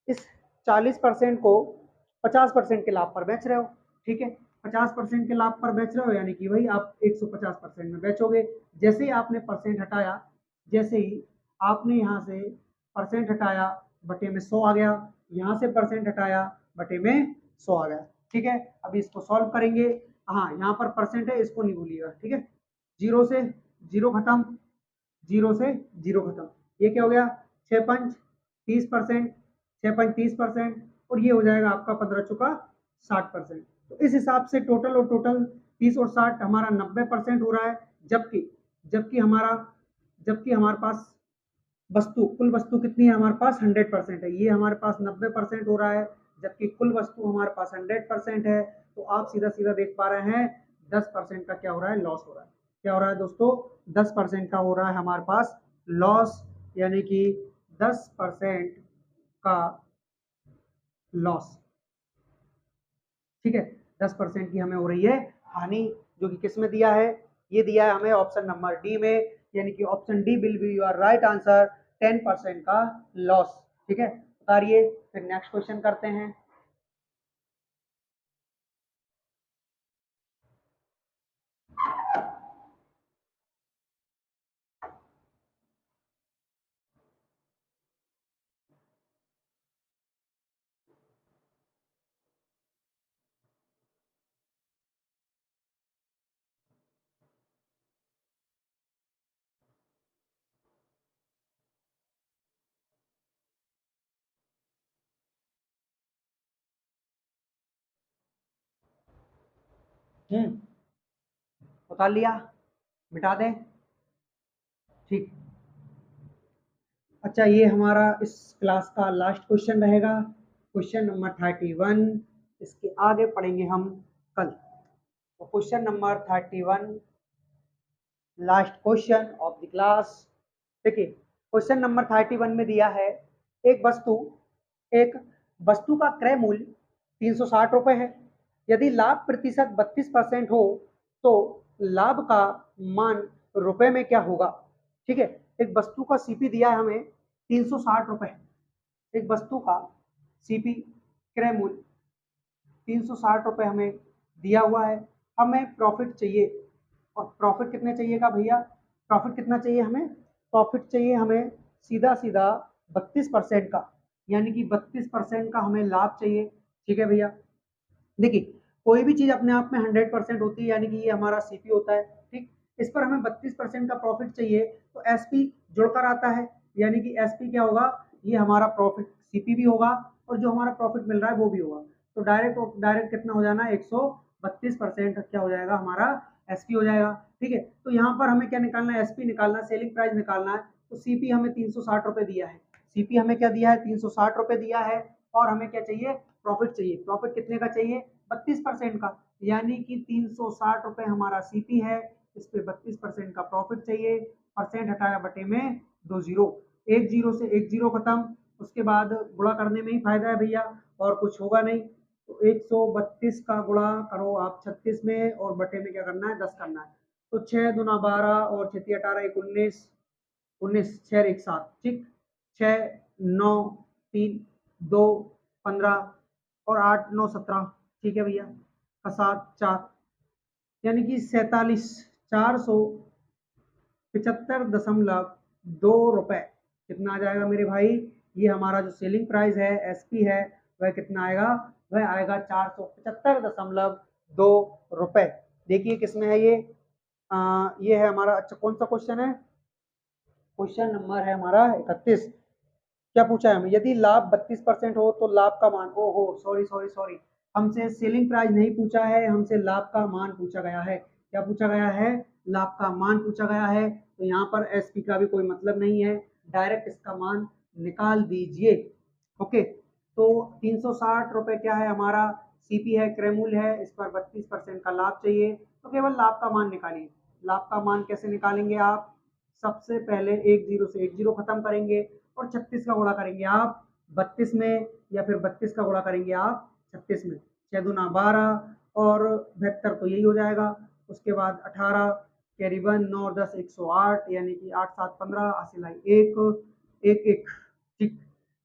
इस 40% को 50% के लाभ पर बेच रहे हो, ठीक है। 50% के लाभ पर बेच रहे हो, यानी कि भाई आप 150% में बेचोगे। जैसे ही आपने परसेंट हटाया, जैसे ही आपने यहाँ से परसेंट हटाया, बटे में 100 आ गया, यहाँ से परसेंट हटाया, बटे में 100 आ गया, ठीक है। अभी इसको सॉल्व करेंगे, हाँ यहाँ पर परसेंट है, इसको नहीं भूलिएगा, ठीक है। 0 से 0 खत्म, 0 से 0 खत्म, ये क्या हो गया, 6 पंच 30%, 6 पंच 30%, और ये हो जाएगा आपका 15 चुका 60%। तो इस हिसाब से टोटल और टोटल 30 और 60 हमारा 90% हो रहा है, जबकि जबकि हमारा जबकि हमारे पास कुल वस्तु कितनी है, हमारे पास 100% है, ये हमारे पास 90% हो रहा है, जबकि कुल वस्तु हमारे पास 100% है। तो आप सीधा सीधा देख पा रहे हैं 10% का क्या हो रहा है, लॉस हो रहा है, क्या हो रहा है दोस्तों, 10% का हो रहा है हमारे पास लॉस, यानी कि 10% का लॉस, ठीक है, 10% की हमें हो रही है हानि, जो कि किस में दिया है, ये दिया है हमें ऑप्शन नंबर डी में, यानी कि option D will be your right answer, 10% का लॉस। ठीक है, उतारिए, फिर नेक्स्ट क्वेश्चन करते हैं। उतार लिया, मिटा दें। ठीक, अच्छा ये हमारा इस क्लास का लास्ट क्वेश्चन रहेगा, क्वेश्चन नंबर 31। इसके आगे पढ़ेंगे हम कल। तो question number 31, last question of the class. देखिए, क्वेश्चन नंबर 31 में दिया है, एक वस्तु एक वस्तु का क्रय मूल्य 360 रुपए है। यदि लाभ प्रतिशत 32% हो तो लाभ का मान रुपए में क्या होगा। ठीक है, एक वस्तु का सीपी दिया है हमें 360 रुपए, एक वस्तु का सीपी क्रय मूल्य 360 रुपए हमें दिया हुआ है, हमें प्रॉफिट चाहिए। और प्रॉफिट कितने चाहिएगा भैया, प्रॉफिट कितना चाहिए हमें, प्रॉफिट चाहिए हमें सीधा सीधा 32% का, यानी कि 32% का हमें लाभ चाहिए। ठीक है भैया, देखिए कोई भी चीज अपने आप में 100% होती है, यानी कि ये हमारा सीपी होता है। ठीक, इस पर हमें 32% का प्रॉफिट चाहिए, तो एसपी जुड़कर आता है, यानी कि एसपी क्या होगा, ये हमारा प्रॉफिट सीपी भी होगा, और जो हमारा प्रॉफिट मिल रहा है वो भी होगा। तो डायरेक्ट डायरेक्ट कितना हो जाना, 132% क्या हो जाएगा हमारा, एसपी हो जाएगा। ठीक है, तो यहाँ पर हमें क्या निकालना है, एसपी निकालना है, सेलिंग प्राइस निकालना है। तो सीपी हमें 360 रुपए दिया है, सीपी हमें क्या दिया है, 360 रुपए दिया है, और हमें क्या चाहिए, प्रॉफिट चाहिए। प्रॉफिट कितने का चाहिए, 32% का, यानी कि 360 रुपए हमारा सीपी है, इस पे 32% का प्रॉफिट चाहिए। परसेंट हटाया बटे में 2 जीरो, एक जीरो से एक जीरो खत्म, उसके बाद गुणा करने में ही फायदा है भैया, और कुछ होगा नहीं। तो 132 का गुणा करो आप 36 में, और बटे में क्या करना है, 10 करना है। तो 6 दूना 12 और 6 18 1 19, 19 6 1 7, ठीक, 6 9 3 2 15 और 8 9 17, ठीक है भैया, का 7 4, यानी कि 47,475.2 रुपए कितना आ जाएगा मेरे भाई। ये हमारा जो सेलिंग प्राइस है, एसपी है, वह कितना आएगा, वह आएगा 475.2 रुपए। देखिए किसमें है ये, ये है हमारा, अच्छा कौन सा क्वेश्चन है, क्वेश्चन नंबर है हमारा 31। क्या पूछा है हमें, यदि लाभ 32% हो तो लाभ का मान, ओ हो सॉरी सॉरी सॉरी, हमसे सेलिंग प्राइस नहीं पूछा है, हमसे लाभ का मान पूछा गया है। क्या पूछा गया है, लाभ का मान पूछा गया है। तो यहाँ पर एसपी का भी कोई मतलब नहीं है, डायरेक्ट इसका मान निकाल दीजिए। ओके, तो 360 रुपए क्या है हमारा, सीपी है, क्रय मूल्य है, इस पर 32% का लाभ चाहिए, तो केवल लाभ का मान निकालिए। लाभ का मान कैसे निकालेंगे आप, सबसे पहले एक जीरो से एक जीरो खत्म करेंगे, और 36 का गुणा करेंगे आप 32 में, या फिर 32 का गुणा करेंगे आप 36 में, 6 दूना 12 और 72, तो यही हो जाएगा। उसके बाद 18 कैरी 1 9 और 10 108, यानी कि 8 7 15 हासिल आई एक एक एक, ठीक।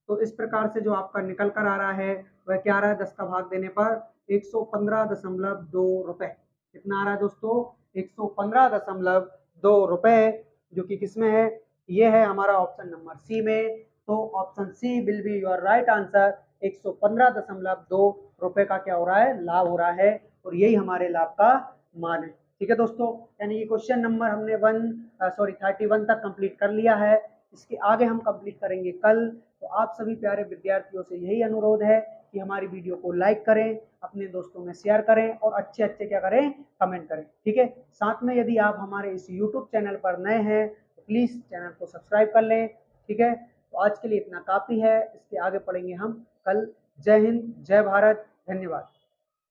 तो इस प्रकार से जो आपका निकल कर आ रहा है, वह क्या आ रहा है, 10 का भाग देने पर 115.2 रुपए कितना आ रहा है दोस्तों, 115.2 रुपए, जो कि किसमें है, ये है हमारा ऑप्शन नंबर सी में। तो option C will be your right answer, 115.2 रुपए का क्या हो रहा है, लाभ हो रहा है, और यही हमारे लाभ का मान है। ठीक है दोस्तों, यानी कि क्वेश्चन नंबर हमने 31 तक कंप्लीट कर लिया है, इसके आगे हम कंप्लीट करेंगे कल। तो आप सभी प्यारे विद्यार्थियों से यही अनुरोध है कि हमारी वीडियो को लाइक करें, अपने दोस्तों में शेयर करें, और अच्छे अच्छे क्या करें, कमेंट करें। ठीक है, साथ में यदि आप हमारे इस यूट्यूब चैनल पर नए हैं तो प्लीज़ चैनल को सब्सक्राइब कर लें। ठीक है, तो आज के लिए इतना काफ़ी है, इसके आगे पढ़ेंगे हम कल। जय हिंद, जय भारत, धन्यवाद।